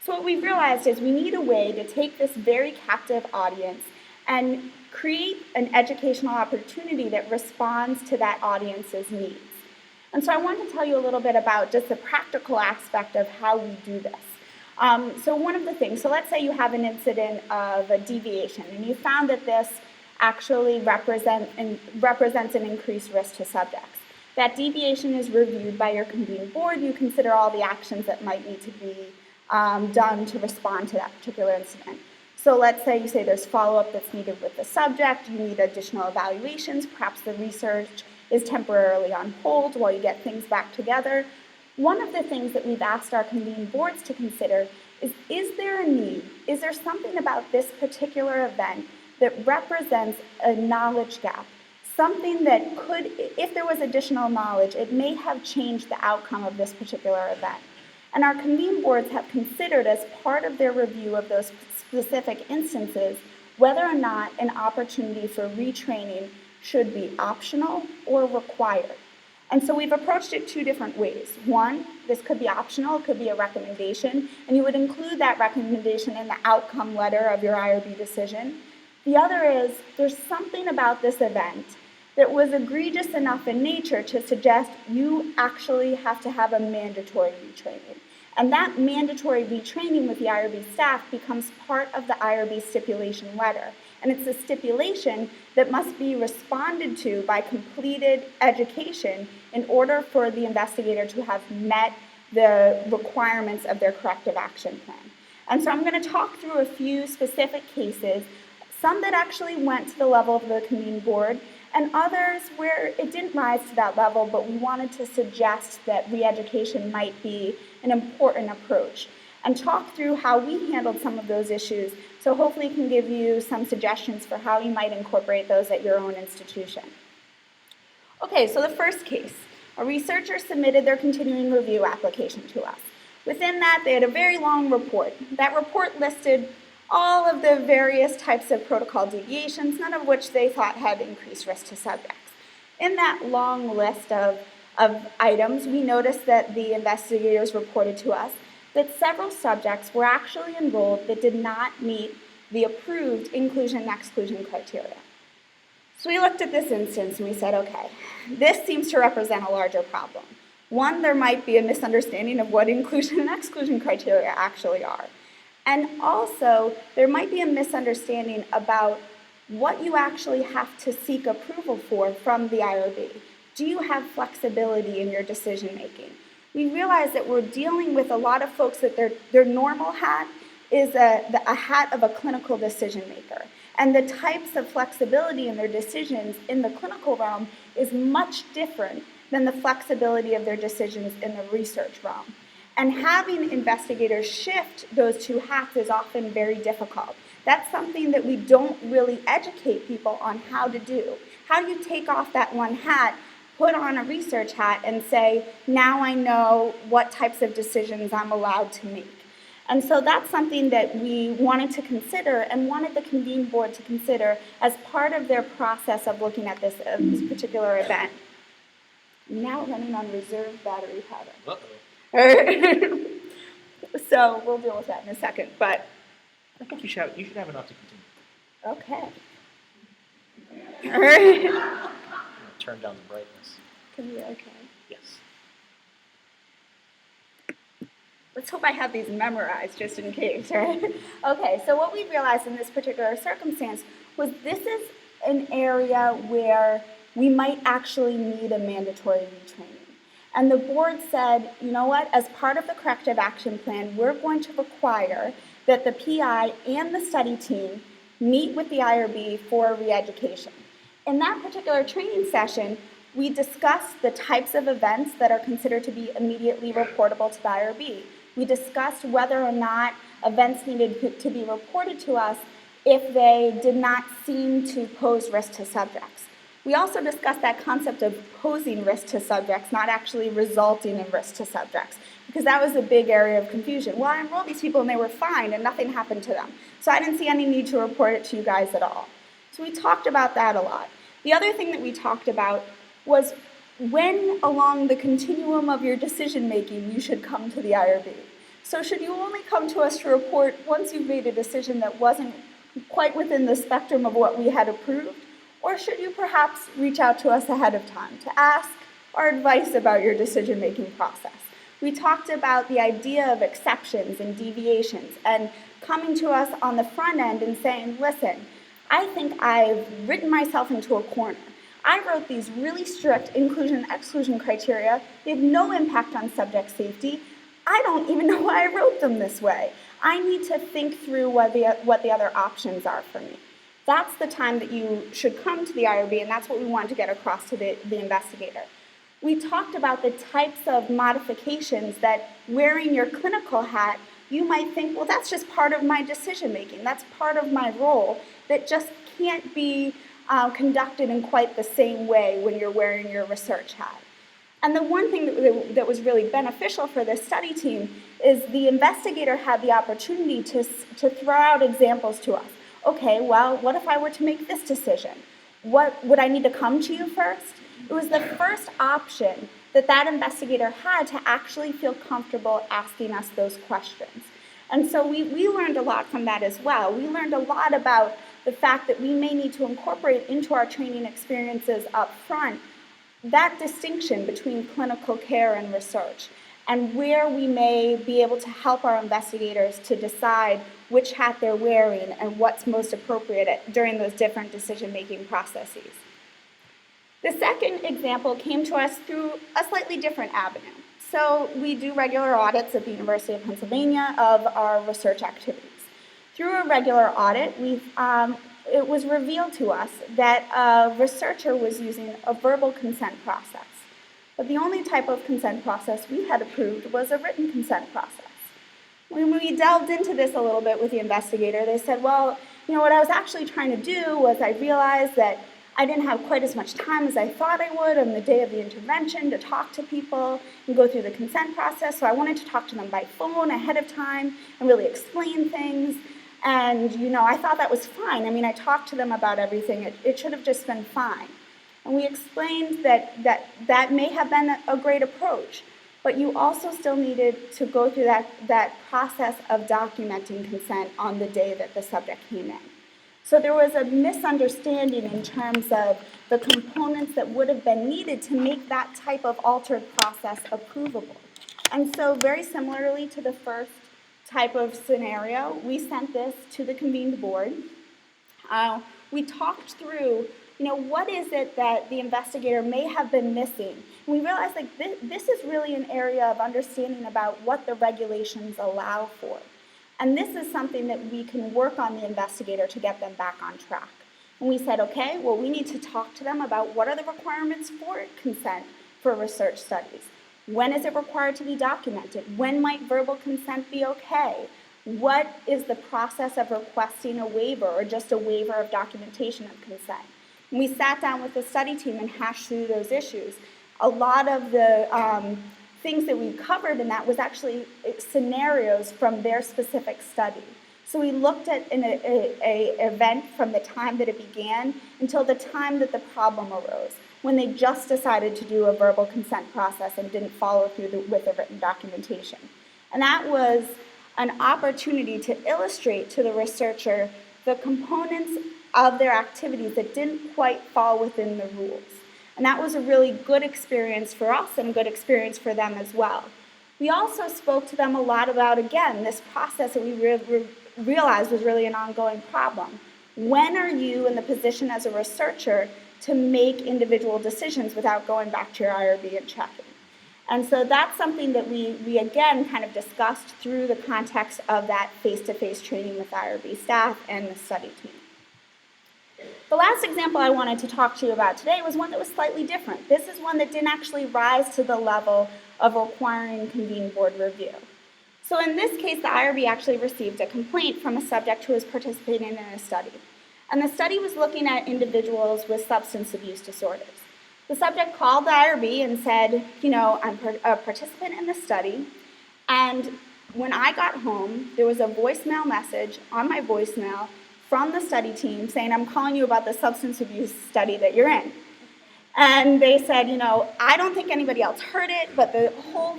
So what we've realized is we need a way to take this very captive audience and create an educational opportunity that responds to that audience's needs. And so I want to tell you a little bit about just the practical aspect of how we do this. So one of the things, so let's say you have an incident of a deviation and you found that this actually represents an increased risk to subjects. That deviation is reviewed by your convening board. You consider all the actions that might need to be done to respond to that particular incident. So let's say you say there's follow-up that's needed with the subject, you need additional evaluations, perhaps the research is temporarily on hold while you get things back together. One of the things that we've asked our convening boards to consider is there a need? Is there something about this particular event that represents a knowledge gap? Something that could, if there was additional knowledge, it may have changed the outcome of this particular event. And our convening boards have considered as part of their review of those specific instances whether or not an opportunity for retraining should be optional or required. And so we've approached it two different ways. One, this could be optional, it could be a recommendation, and you would include that recommendation in the outcome letter of your IRB decision. The other is, there's something about this event that was egregious enough in nature to suggest you actually have to have a mandatory retraining. And that mandatory retraining with the IRB staff becomes part of the IRB stipulation letter. And it's a stipulation that must be responded to by completed education in order for the investigator to have met the requirements of their corrective action plan. And so I'm going to talk through a few specific cases, some that actually went to the level of the convening board, and others where it didn't rise to that level, but we wanted to suggest that re-education might be an important approach, and talk through how we handled some of those issues, so hopefully can give you some suggestions for how you might incorporate those at your own institution. Okay, so the first case, a researcher submitted their continuing review application to us. Within that, they had a very long report. That report listed all of the various types of protocol deviations, none of which they thought had increased risk to subjects. In that long list of items, we noticed that the investigators reported to us that several subjects were actually enrolled that did not meet the approved inclusion and exclusion criteria. So we looked at this instance and we said, okay, this seems to represent a larger problem. One, there might be a misunderstanding of what inclusion and exclusion criteria actually are. And also, there might be a misunderstanding about what you actually have to seek approval for from the IRB. Do you have flexibility in your decision making? We realize that we're dealing with a lot of folks that their normal hat is a hat of a clinical decision maker. And the types of flexibility in their decisions in the clinical realm is much different than the flexibility of their decisions in the research realm. And having investigators shift those two hats is often very difficult. That's something that we don't really educate people on how to do. How do you take off that one hat, put on a research hat, and say, now I know what types of decisions I'm allowed to make? And so that's something that we wanted to consider and wanted the convene board to consider as part of their process of looking at this particular event. Now running on reserve battery power. Uh-oh. So we'll deal with that in a second, but I think you should have enough to continue. okay. I'm gonna turn down the brightness. Can we, okay. Yes. Let's hope I have these memorized just in case, right? Okay, so what we realized in this particular circumstance was this is an area where we might actually need a mandatory retraining. And the board said, you know what, as part of the corrective action plan, we're going to require that the PI and the study team meet with the IRB for re-education. In that particular training session, we discussed the types of events that are considered to be immediately reportable to the IRB. We discussed whether or not events needed to be reported to us if they did not seem to pose risk to subjects. We also discussed that concept of posing risk to subjects, not actually resulting in risk to subjects, because that was a big area of confusion. Well, I enrolled these people and they were fine and nothing happened to them. So I didn't see any need to report it to you guys at all. So we talked about that a lot. The other thing that we talked about was when along the continuum of your decision making you should come to the IRB. So should you only come to us to report once you've made a decision that wasn't quite within the spectrum of what we had approved? Or should you perhaps reach out to us ahead of time to ask our advice about your decision-making process? We talked about the idea of exceptions and deviations and coming to us on the front end and saying, listen, I think I've written myself into a corner. I wrote these really strict inclusion and exclusion criteria. They have no impact on subject safety. I don't even know why I wrote them this way. I need to think through what the other options are for me. That's the time that you should come to the IRB, and that's what we wanted to get across to the investigator. We talked about the types of modifications that wearing your clinical hat, you might think, well, that's just part of my decision making. That's part of my role that just can't be conducted in quite the same way when you're wearing your research hat. And the one thing that was really beneficial for this study team is the investigator had the opportunity to throw out examples to us. Okay, well, what if I were to make this decision? What would I need to come to you first? It was the first option that investigator had to actually feel comfortable asking us those questions. And so we learned a lot from that as well. We learned a lot about the fact that we may need to incorporate into our training experiences up front that distinction between clinical care and research, and where we may be able to help our investigators to decide which hat they're wearing and what's most appropriate during those different decision-making processes. The second example came to us through a slightly different avenue. So we do regular audits at the University of Pennsylvania of our research activities. Through a regular audit, it was revealed to us that a researcher was using a verbal consent process. But the only type of consent process we had approved was a written consent process. When we delved into this a little bit with the investigator, they said, well, you know, what I was actually trying to do was I realized that I didn't have quite as much time as I thought I would on the day of the intervention to talk to people and go through the consent process, so I wanted to talk to them by phone ahead of time and really explain things. And, you know, I thought that was fine. I mean, I talked to them about everything. It should have just been fine. And we explained that may have been a great approach, but you also still needed to go through that process of documenting consent on the day that the subject came in. So there was a misunderstanding in terms of the components that would have been needed to make that type of altered process approvable. And so very similarly to the first type of scenario, we sent this to the convened board. We talked through, what is it that the investigator may have been missing? And we realized this is really an area of understanding about what the regulations allow for. And this is something that we can work on the investigator to get them back on track. And we said, okay, well, we need to talk to them about what are the requirements for consent for research studies. When is it required to be documented? When might verbal consent be okay? What is the process of requesting a waiver or just a waiver of documentation of consent? And we sat down with the study team and hashed through those issues. A lot of the things that we covered in that was actually scenarios from their specific study. So we looked at an event from the time that it began until the time that the problem arose, when they just decided to do a verbal consent process and didn't follow through with the written documentation. And that was an opportunity to illustrate to the researcher the components of their activities that didn't quite fall within the rules. And that was a really good experience for us and a good experience for them as well. We also spoke to them a lot about, again, this process that we realized was really an ongoing problem. When are you in the position as a researcher to make individual decisions without going back to your IRB and checking? And so that's something that we again kind of discussed through the context of that face-to-face training with IRB staff and the study team. The last example I wanted to talk to you about today was one that was slightly different. This is one that didn't actually rise to the level of requiring convened board review. So in this case, the IRB actually received a complaint from a subject who was participating in a study. And the study was looking at individuals with substance abuse disorders. The subject called the IRB and said, I'm a participant in the study, and when I got home, there was a voicemail message on my voicemail from the study team saying, I'm calling you about the substance abuse study that you're in. And they said, I don't think anybody else heard it, but the whole,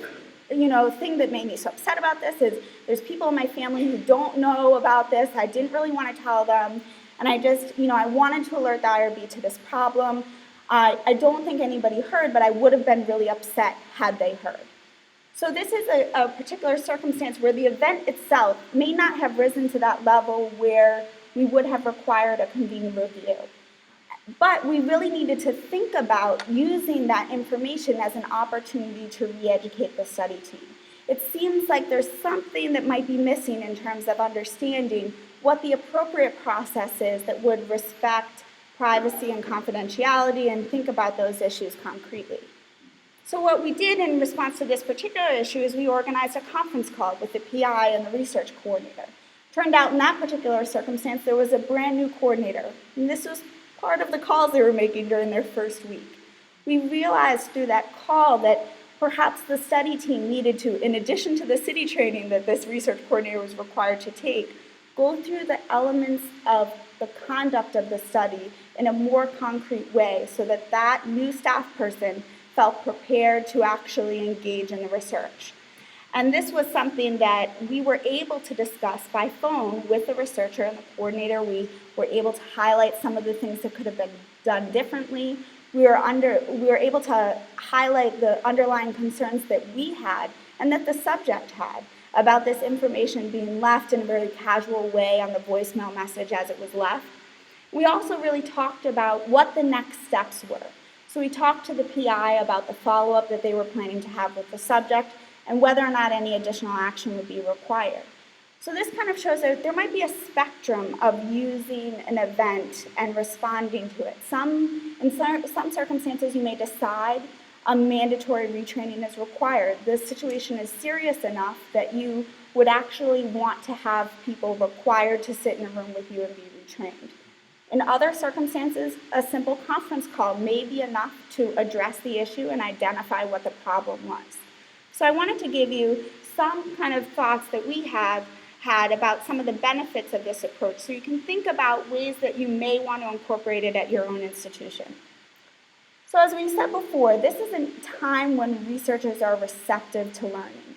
thing that made me so upset about this is there's people in my family who don't know about this. I didn't really want to tell them. And I just, I wanted to alert the IRB to this problem. I don't think anybody heard, but I would have been really upset had they heard. So this is a particular circumstance where the event itself may not have risen to that level where we would have required a convened review. But we really needed to think about using that information as an opportunity to re-educate the study team. It seems like there's something that might be missing in terms of understanding what the appropriate process is that would respect privacy and confidentiality and think about those issues concretely. So what we did in response to this particular issue is we organized a conference call with the PI and the research coordinator. Turned out in that particular circumstance, there was a brand new coordinator, and this was part of the calls they were making during their first week. We realized through that call that perhaps the study team needed to, in addition to the city training that this research coordinator was required to take, go through the elements of the conduct of the study in a more concrete way so that that new staff person felt prepared to actually engage in the research. And this was something that we were able to discuss by phone with the researcher and the coordinator. We were able to highlight some of the things that could have been done differently. We were able to highlight the underlying concerns that we had and that the subject had about this information being left in a very casual way on the voicemail message as it was left. We also really talked about what the next steps were. So we talked to the PI about the follow-up that they were planning to have with the subject and whether or not any additional action would be required. So this kind of shows that there might be a spectrum of using an event and responding to it. In some circumstances, you may decide a mandatory retraining is required. The situation is serious enough that you would actually want to have people required to sit in a room with you and be retrained. In other circumstances, a simple conference call may be enough to address the issue and identify what the problem was. So I wanted to give you some kind of thoughts that we have had about some of the benefits of this approach so you can think about ways that you may want to incorporate it at your own institution. So as we said before, this is a time when researchers are receptive to learning.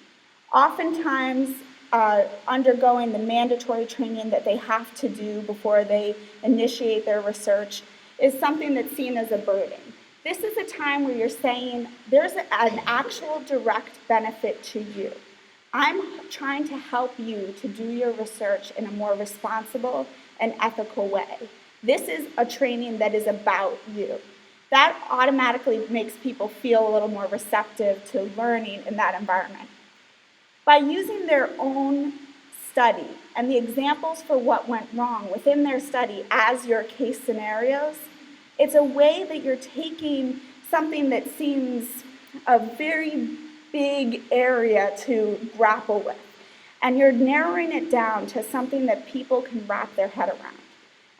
Oftentimes, undergoing the mandatory training that they have to do before they initiate their research is something that's seen as a burden. This is a time where you're saying there's an actual direct benefit to you. I'm trying to help you to do your research in a more responsible and ethical way. This is a training that is about you. That automatically makes people feel a little more receptive to learning in that environment. By using their own study and the examples for what went wrong within their study as your case scenarios, it's a way that you're taking something that seems a very big area to grapple with, and you're narrowing it down to something that people can wrap their head around.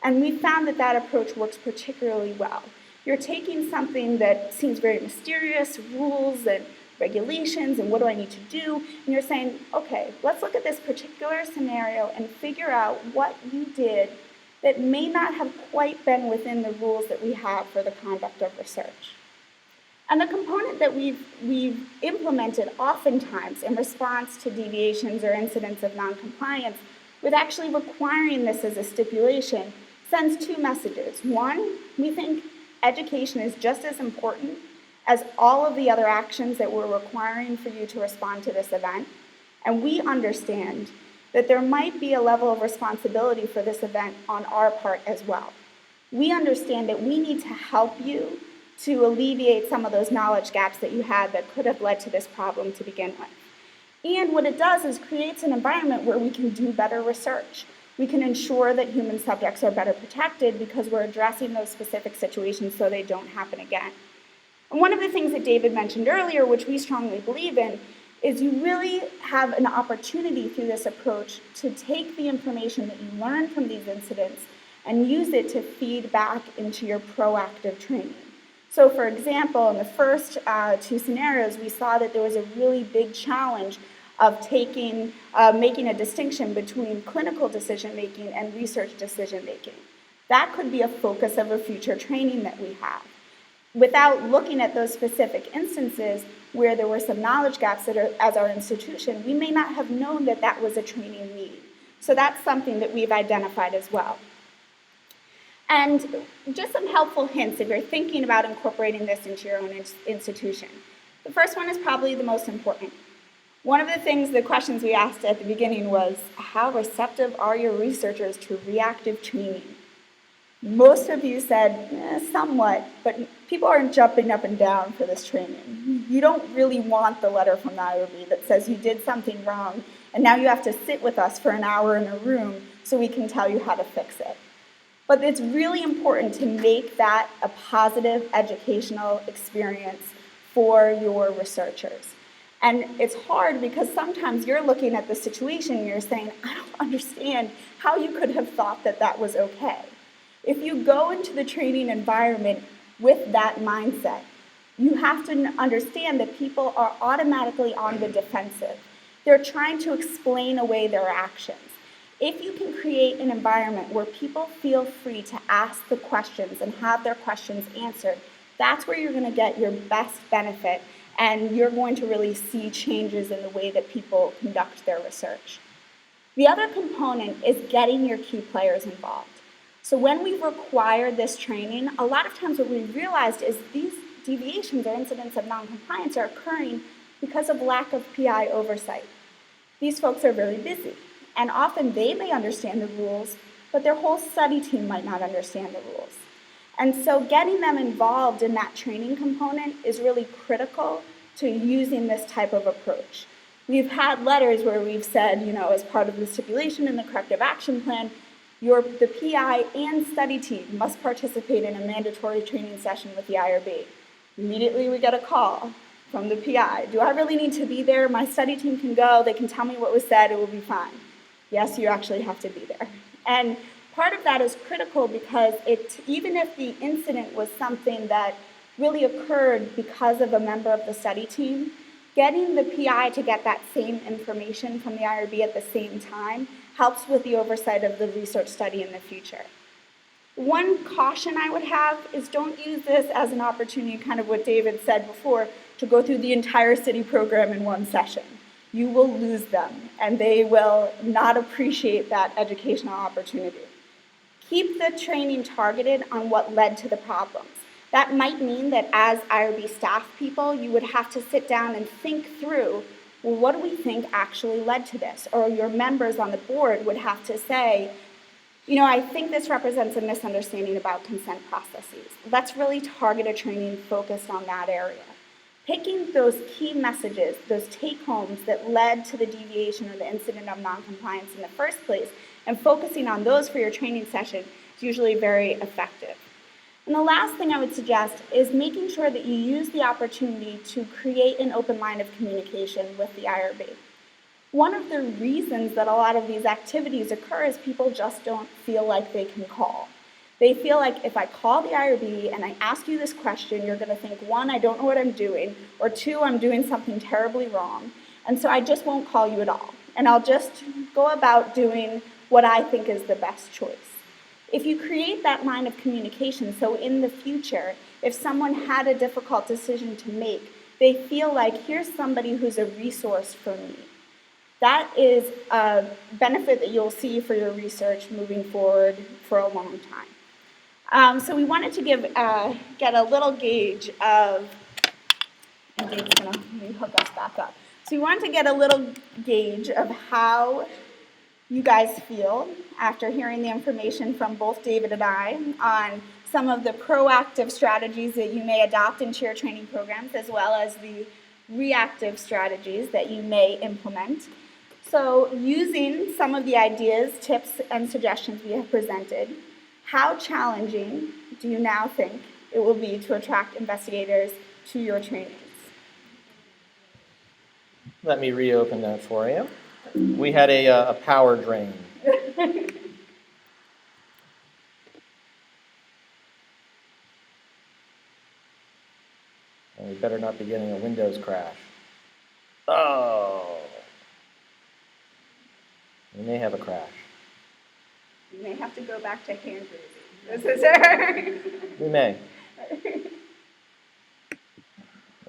And we found that that approach works particularly well. You're taking something that seems very mysterious, rules and regulations, and what do I need to do? And you're saying, okay, let's look at this particular scenario and figure out what you did that may not have quite been within the rules that we have for the conduct of research. And the component that we've implemented oftentimes in response to deviations or incidents of noncompliance, with actually requiring this as a stipulation, sends two messages. One, we think education is just as important as all of the other actions that we're requiring for you to respond to this event. And we understand that there might be a level of responsibility for this event on our part as well. We understand that we need to help you to alleviate some of those knowledge gaps that you had that could have led to this problem to begin with. And what it does is creates an environment where we can do better research. We can ensure that human subjects are better protected because we're addressing those specific situations so they don't happen again. And one of the things that David mentioned earlier, which we strongly believe in, is you really have an opportunity through this approach to take the information that you learn from these incidents and use it to feed back into your proactive training. So for example, in the first two scenarios, we saw that there was a really big challenge of making a distinction between clinical decision-making and research decision-making. That could be a focus of a future training that we have. Without looking at those specific instances where there were some knowledge gaps as our institution, we may not have known that that was a training need. So that's something that we've identified as well. And just some helpful hints if you're thinking about incorporating this into your own institution. The first one is probably the most important. One of the questions we asked at the beginning was, how receptive are your researchers to reactive training? Most of you said, somewhat, but people aren't jumping up and down for this training. You don't really want the letter from the IRB that says you did something wrong, and now you have to sit with us for an hour in a room so we can tell you how to fix it. But it's really important to make that a positive educational experience for your researchers. And it's hard because sometimes you're looking at the situation and you're saying, I don't understand how you could have thought that that was okay. If you go into the training environment with that mindset, you have to understand that people are automatically on the defensive. They're trying to explain away their actions. If you can create an environment where people feel free to ask the questions and have their questions answered, that's where you're going to get your best benefit, and you're going to really see changes in the way that people conduct their research. The other component is getting your key players involved. So when we required this training, a lot of times what we realized is these deviations or incidents of noncompliance are occurring because of lack of PI oversight. These folks are very busy, and often they may understand the rules, but their whole study team might not understand the rules. And so getting them involved in that training component is really critical to using this type of approach. We've had letters where we've said, as part of the stipulation in the corrective action plan, the PI and study team must participate in a mandatory training session with the IRB. Immediately we get a call from the PI. Do I really need to be there? My study team can go. They can tell me what was said. It will be fine. Yes, you actually have to be there. And part of that is critical because even if the incident was something that really occurred because of a member of the study team, getting the PI to get that same information from the IRB at the same time helps with the oversight of the research study in the future. One caution I would have is don't use this as an opportunity, kind of what David said before, to go through the entire city program in one session. you will lose them, and they will not appreciate that educational opportunity. Keep the training targeted on what led to the problems. That might mean that as IRB staff people, you would have to sit down and think through, well, what do we think actually led to this? Or your members on the board would have to say, you know, I think this represents a misunderstanding about consent processes. Let's really target a training focused on that area. Picking those key messages, those take-homes that led to the deviation or the incident of noncompliance in the first place, and focusing on those for your training session is usually very effective. And the last thing I would suggest is making sure that you use the opportunity to create an open line of communication with the IRB. One of the reasons that a lot of these activities occur is people just don't feel like they can call. They feel like if I call the IRB and I ask you this question, you're going to think, one, I don't know what I'm doing, or two, I'm doing something terribly wrong, and so I just won't call you at all. And I'll just go about doing what I think is the best choice. If you create that line of communication, so in the future, if someone had a difficult decision to make, they feel like, here's somebody who's a resource for me. That is a benefit that you'll see for your research moving forward for a long time. So we wanted to get a little gauge of, and Dave's going to hook us back up. So we wanted to get a little gauge of how you guys feel after hearing the information from both David and I on some of the proactive strategies that you may adopt into your training programs, as well as the reactive strategies that you may implement. So using some of the ideas, tips, and suggestions we have presented, how challenging do you now think it will be to attract investigators to your trainings? Let me reopen that for you. We had a power drain. And we better not be getting a Windows crash. Oh. We may have a crash. You may have to go back to hand raising. This is We may.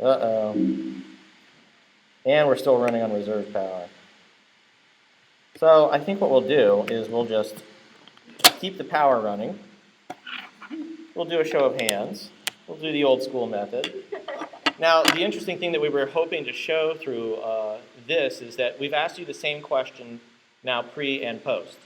Uh-oh. And we're still running on reserve power. So I think what we'll do is we'll just keep the power running. We'll do a show of hands. We'll do the old school method. Now, the interesting thing that we were hoping to show through this is that we've asked you the same question now pre and post.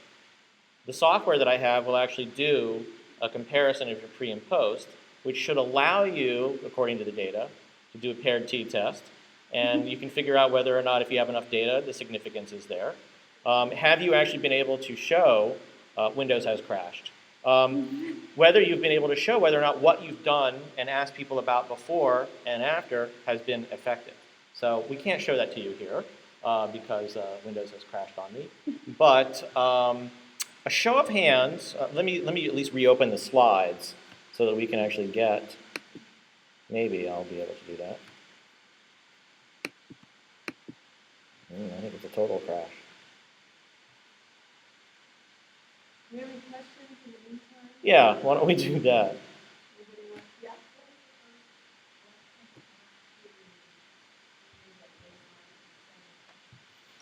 The software that I have will actually do a comparison of your pre and post, which should allow you, according to the data, to do a paired t-test. And you can figure out whether or not, if you have enough data, the significance is there. Have you actually been able to show Windows has crashed? Whether you've been able to show whether or not what you've done and asked people about before and after has been effective. So we can't show that to you here because Windows has crashed on me. But a show of hands, let me at least reopen the slides so that we can actually get, maybe I'll be able to do that. I think it's a total crash. Do you have any questions in the meantime? Yeah, why don't we do that? Yeah.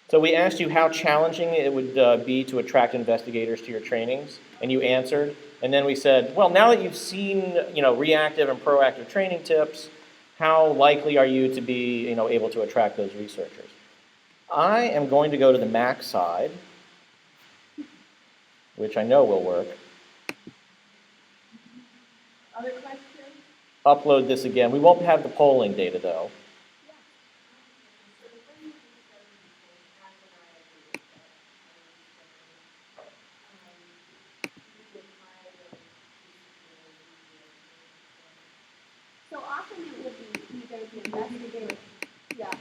So we asked you how challenging it would be to attract investigators to your trainings, and you answered. And then we said, well, now that you've seen, reactive and proactive training tips, how likely are you to be, able to attract those researchers? I am going to go to the Mac side, which I know will work. Other questions? Upload this again. We won't have the polling data, though. So often it will be either the investigator. Yeah.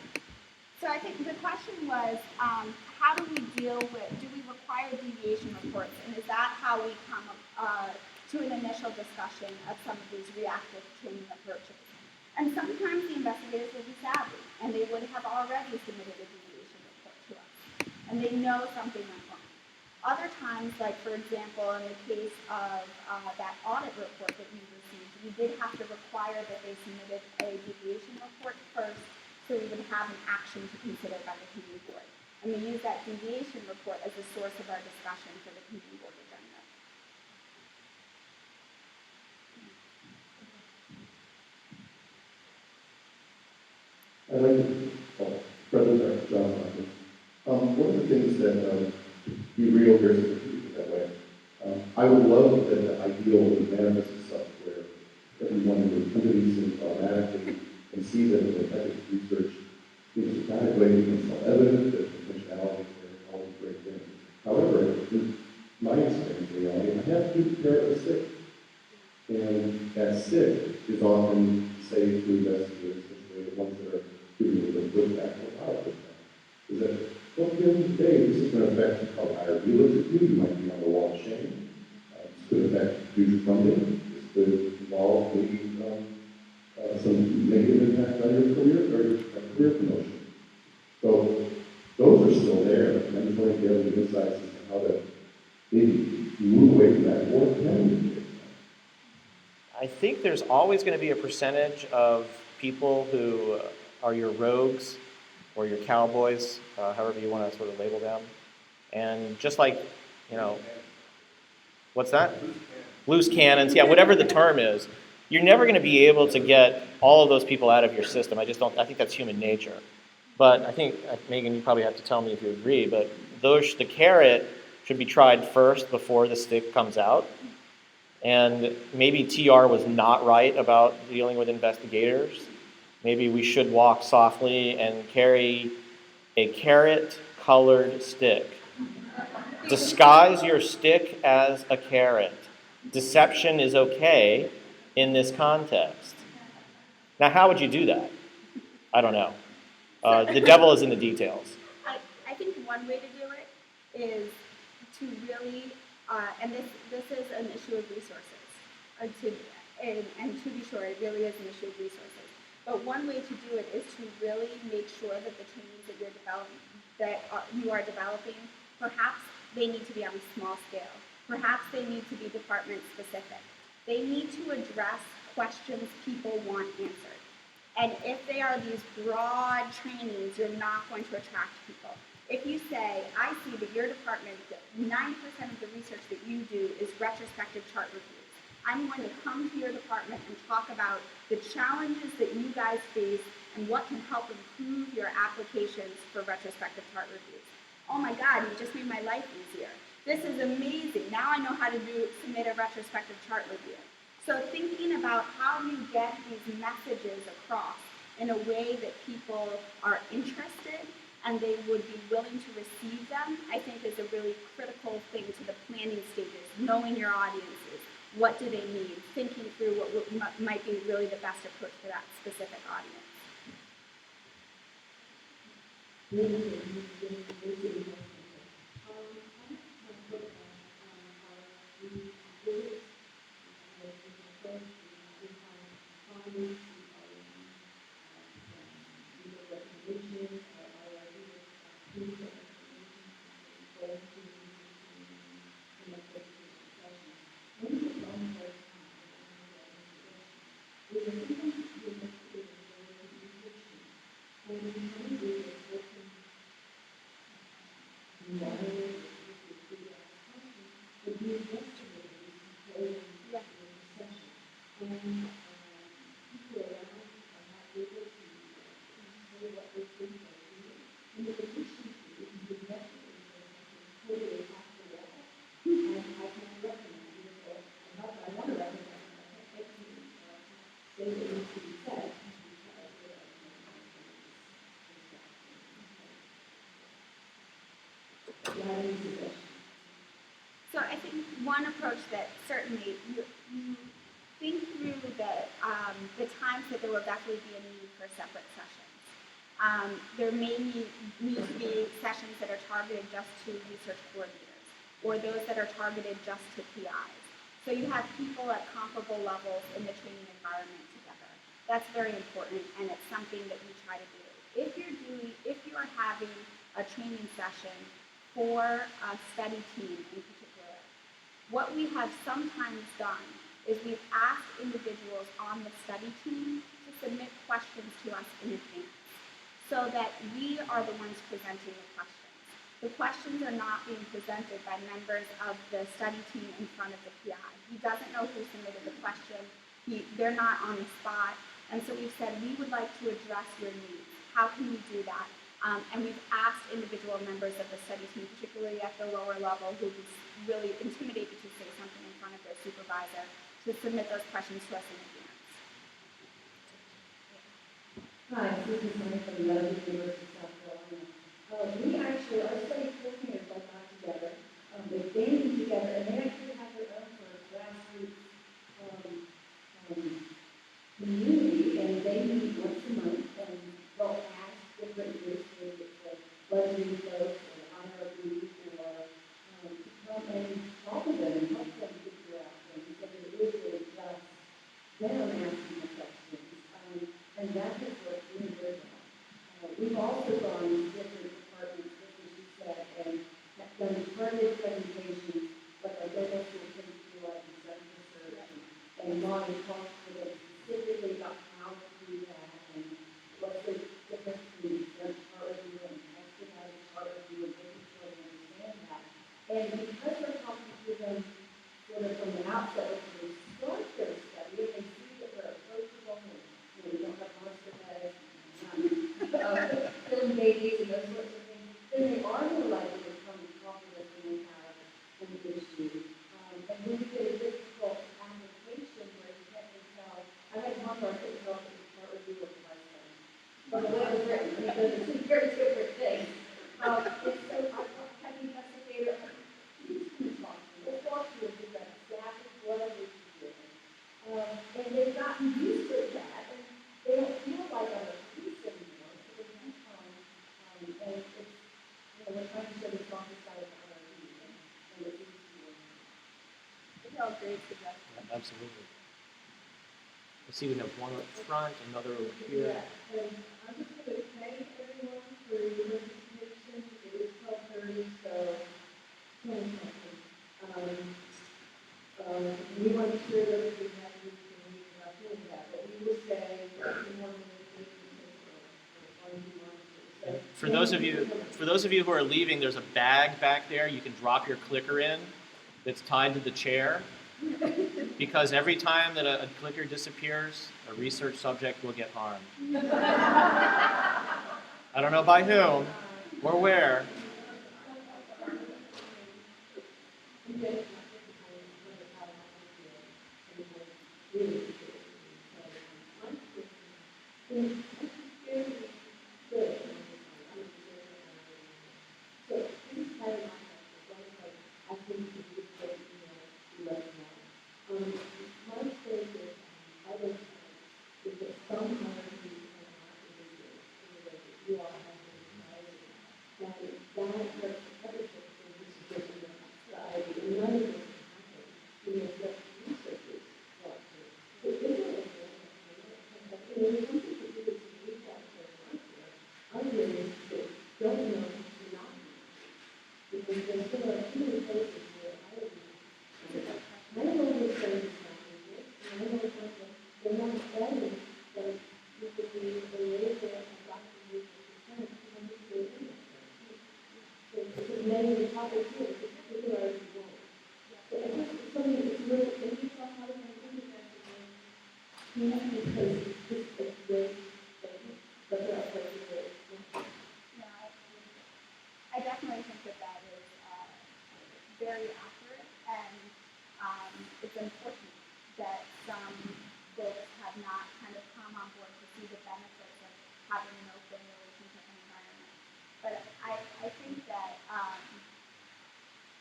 So I think the question was, how do we deal with, do we require deviation reports? And is that how we come to an initial discussion of some of these reactive training approaches? And sometimes the investigators will be savvy, and they would have already submitted a deviation report to us, and they know something went wrong. Other times, like for example, in the case of that audit report that we received, we did have to require that they submitted a deviation report first so we would have an action to consider by the committee board. And we use that deviation report as a source of our discussion for the committee board agenda. I'd like to, President John Marcus. One of the things that be real here is to keep it that way. I would love that the ideal would manifest itself where everyone in the committees automatically can see that the ethics research is evaluating and self-evident, that the intentionality is there, all these great things. However, in my experience reality, I have to carry a stick. And that stick is often safe to investigators, especially the ones that are giving you the good back or out of it. Is that, well, at the end of the day, this is going to affect how higher you look at you. You might be on the wall of shame. This could affect future funding. This could involve maybe some negative impact on your career or your career promotion. So those are still there. And I'm just wanting to get the insights as to how to maybe move away from that or can. I think there's always going to be a percentage of people who are your rogues or your cowboys, however you want to sort of label them. And just like, you know, what's that? Loose cannons, yeah, whatever the term is. You're never going to be able to get all of those people out of your system. I think that's human nature. But I think, Megan, you probably have to tell me if you agree, but the carrot should be tried first before the stick comes out. And maybe TR was not right about dealing with investigators. Maybe we should walk softly and carry a carrot-colored stick. Disguise your stick as a carrot. Deception is okay in this context. Now, how would you do that? I don't know. The devil is in the details. I think one way to do it is to really, and this is an issue of resources, and to be sure, it really is an issue of resources. But one way to do it is to really make sure that the trainings that you are developing, perhaps they need to be on a small scale. Perhaps they need to be department specific. They need to address questions people want answered. And if they are these broad trainings, you're not going to attract people. If you say, I see that your department, 90% of the research that you do is retrospective chart reviews. I'm going to come to your department and talk about the challenges that you guys face and what can help improve your applications for retrospective chart reviews. Oh my God, you just made my life easier. This is amazing. Now I know how to submit a retrospective chart review. So thinking about how you get these messages across in a way that people are interested and they would be willing to receive them, I think is a really critical thing to the planning stages, knowing your audiences. What do they need? Thinking through what might be really the best approach for that specific audience. So I think one approach that certainly you think through the times that there will definitely be a need for separate sessions. There may need to be sessions that are targeted just to research coordinators or those that are targeted just to PIs. So you have people at comparable levels in the training environment together. That's very important, and it's something that we try to do. If you are having a training session for a study team in particular, what we have sometimes done is we've asked individuals on the study team to submit questions to us in advance. so that we are the ones presenting the questions. The questions are not being presented by members of the study team in front of the PI. He doesn't know who submitted the question. They're not on the spot. And so we've said, we would like to address your needs. How can we do that? And we've asked individual members of the study team, particularly at the lower level, who was really intimidated to say something in front of their supervisor, to submit those questions to us in advance. Hi, this is Mike from the University of South Carolina. We actually, our study coordinators all got together. They banded together, and they actually have their own sort of grassroots community, and they meet once a month, and they'll ask different groups, whether it's like budgeting folks or IRB, or to come and talk with them and help them figure out things. And it is really just them asking the questions, and that has worked really very well. We've also gone to different departments, just as you said, and have done targeted presentations, like our local school kids do, like in Central Research, and Lonnie talked to them specifically about how to do that, and what's the difference between exempt chart review and expedited chart review, and making sure they understand that. And because we're talking to them sort of from the outset, when they start their study, and they see that we're approachable, and we don't have monster heads, film babies, and those sorts of things, then they are more likely to come and talk with us when they have an issue. And when we get a difficult application where you can't really tell, I had one where I couldn't tell if it was chart review or price setting. But the way it was written, I mean, those are two very different things. And so I had the investigator, please come and talk to me. We'll talk to you and figure out exactly what it is you're doing. And they've gotten used to that, and they don't feel like I'm a police anymore, so they can come, and it's, we're trying to show the softer side of our and it's easy to work. These are all great suggestions. Absolutely. I see we have one up front, another over here. Yeah, and I'm just going to thank everyone for your participation. It is 12:30, so 20 seconds. We want to share those we have to leave about doing that, but we will say 1 more minute, For those of you who are leaving, there's a bag back there. You can drop your clicker in that's tied to the chair. Because every time that a clicker disappears, a research subject will get harmed. I don't know by whom or where. I definitely think that is very accurate, and it's unfortunate that some folks have not kind of come on board to see the benefits of having an open relationship environment. But I think that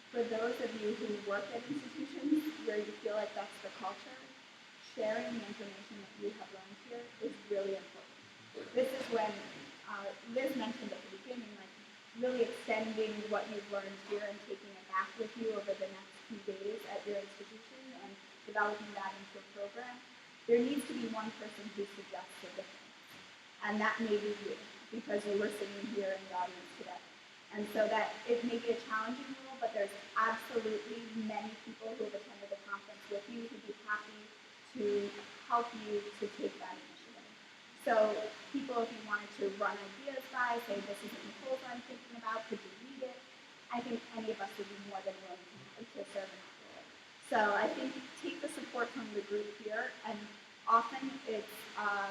for those of you who work at institutions where you feel like that's the culture, sharing the information that you have learned here is really important. This is when Liz mentioned at the beginning, like really extending what you've learned here and taking it back with you over the next few days at your institution and developing that into a program. There needs to be one person who suggests a difference. And that may be you, because you were sitting here in the audience today. And so that it may be a challenging role, but there's absolutely many people who have attended the conference with you who'd be happy to help you to take that initiative. So people, if you wanted to run ideas by, say this is a proposal I'm thinking about, could you read it? I think any of us would be more than willing to serve in that role. So I think take the support from the group here, and often it's a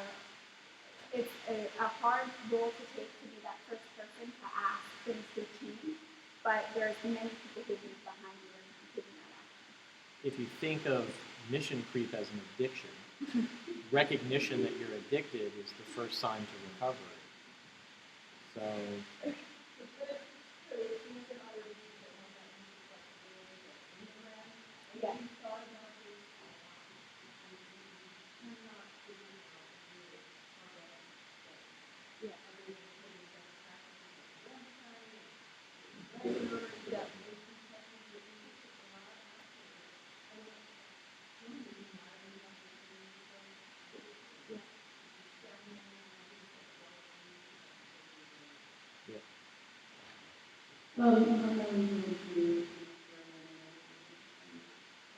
hard role to take to be that first person to ask things to change, but there's many people who be behind you and taking that action. If you think of mission creep as an addiction, recognition that you're addicted is the first sign to recovery. So, Yeah. I'm not going to I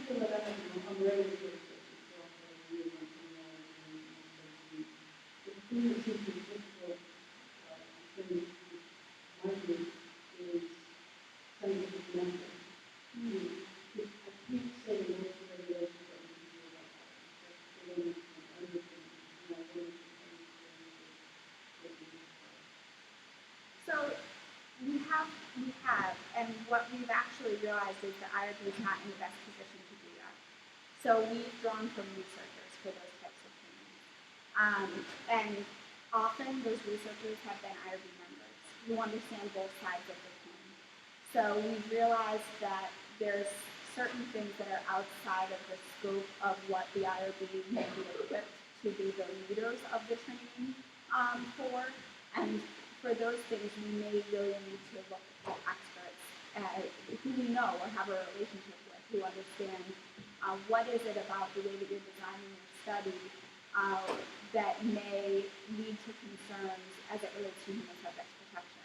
feel that I'm ready to get the thing that seems to be difficult in my group is scientific method. I can't say what the regulations that we can do about that. That's the other thing, and I think So we have, and what we've actually realized is that IRB is not in the best position to do that. So we've drawn from researchers for those types of things. And often those researchers have been IRB members who understand both sides of the coin. So we've realized that there's certain things that are outside of the scope of what the IRB may be equipped to be the leaders of the training for. And for those things, we may really need to look at experts who we know or have a relationship with, who understand what is it about the way that you're designing your study that may lead to concerns as it relates to human subject protection.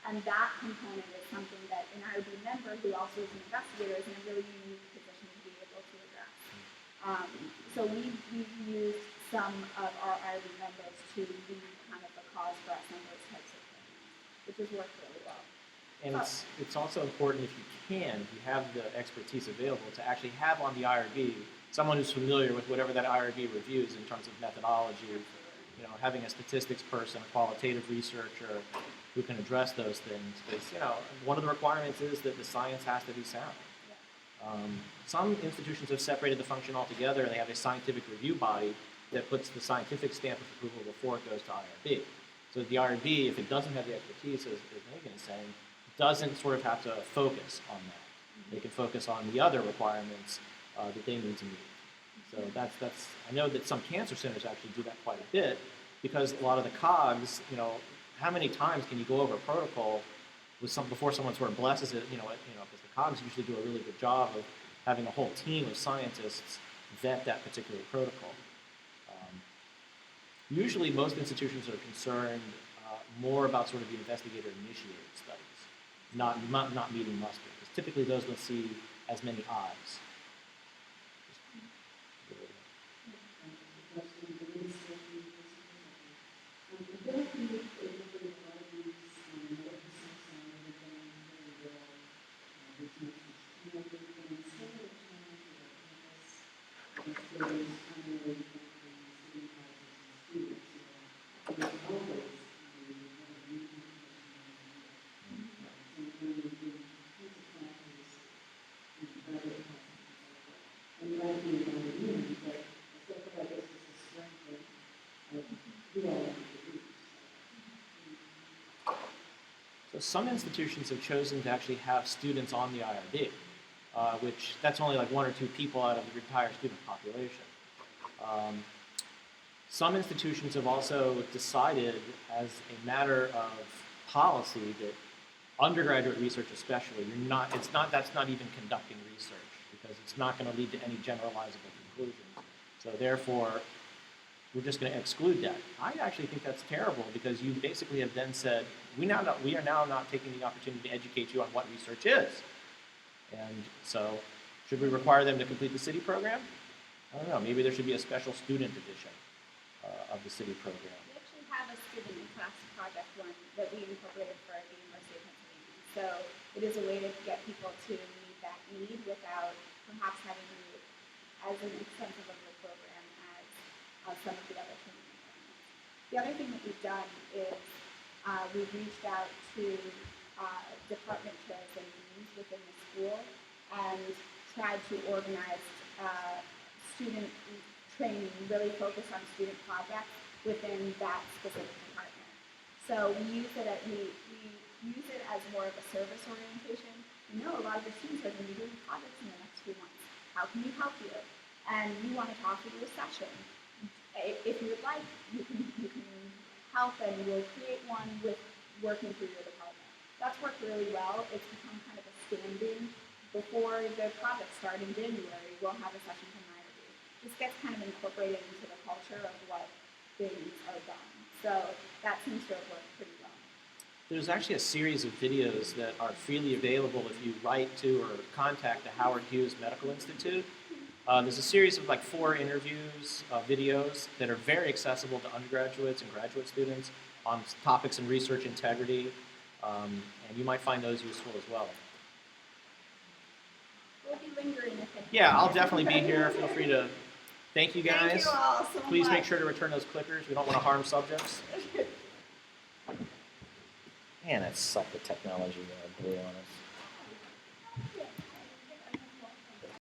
And that component is something that an IRB member who also is an investigator is in a really unique position to be able to address. So we've used some of our IRB members to lead kind of the cause for us on those types of things, which has worked really well. and it's also important if you can, if you have the expertise available, to actually have on the IRB someone who's familiar with whatever that IRB reviews in terms of methodology, having a statistics person, a qualitative researcher who can address those things. Because, one of the requirements is that the science has to be sound. Some institutions have separated the function altogether, and they have a scientific review body that puts the scientific stamp of approval before it goes to IRB. So the IRB, if it doesn't have the expertise, as Megan is saying, doesn't sort of have to focus on that. They can focus on the other requirements that they need to meet. So that's. I know that some cancer centers actually do that quite a bit, because a lot of the COGs, how many times can you go over a protocol with before someone sort of blesses it, because the COGs usually do a really good job of having a whole team of scientists vet that particular protocol. Usually most institutions are concerned more about sort of the investigator-initiated studies, not meeting muster, because typically those don't see as many eyes. So some institutions have chosen to actually have students on the IRB, which that's only like 1 or 2 people out of the entire student population. Some institutions have also decided, as a matter of policy, that undergraduate research especially, that's not even conducting research, because it's not going to lead to any generalizable conclusions. So therefore, we're just going to exclude that. I actually think that's terrible, because you basically have then said, we are now not taking the opportunity to educate you on what research is. And so, should we require them to complete the city program? I don't know, maybe there should be a special student edition. of the city program. We actually have a student in class project one that we incorporated for the University of Pennsylvania. So it is a way to get people to meet that need without perhaps having to do as an extensive of a program as some of the other training environments. The other thing that we've done is we've reached out to department chairs and deans within the school and tried to organize student training, really focus on student projects within that specific department. So we use it as more of a service orientation. We know a lot of your students are going to be doing projects in the next few months. How can we help you? And we want to talk to you a session. If you would like, you can help, and we'll create one with working through your department. That's worked really well. It's become kind of a stand-in. Before the project start in January, we'll have a session from Nairobi. This gets kind of incorporated into the culture of what things are done. So that seems to have worked pretty well. There's actually a series of videos that are freely available if you write to or contact the Howard Hughes Medical Institute. There's a series of like 4 interviews, videos that are very accessible to undergraduates and graduate students on topics in research integrity, and you might find those useful as well. We'll be lingering if it Yeah, I'll definitely be here. Feel free to. Thank you guys. Thank you all so Please much. make sure to return those clickers. We don't want to harm subjects. Man, that sucked, the technology, to be honest.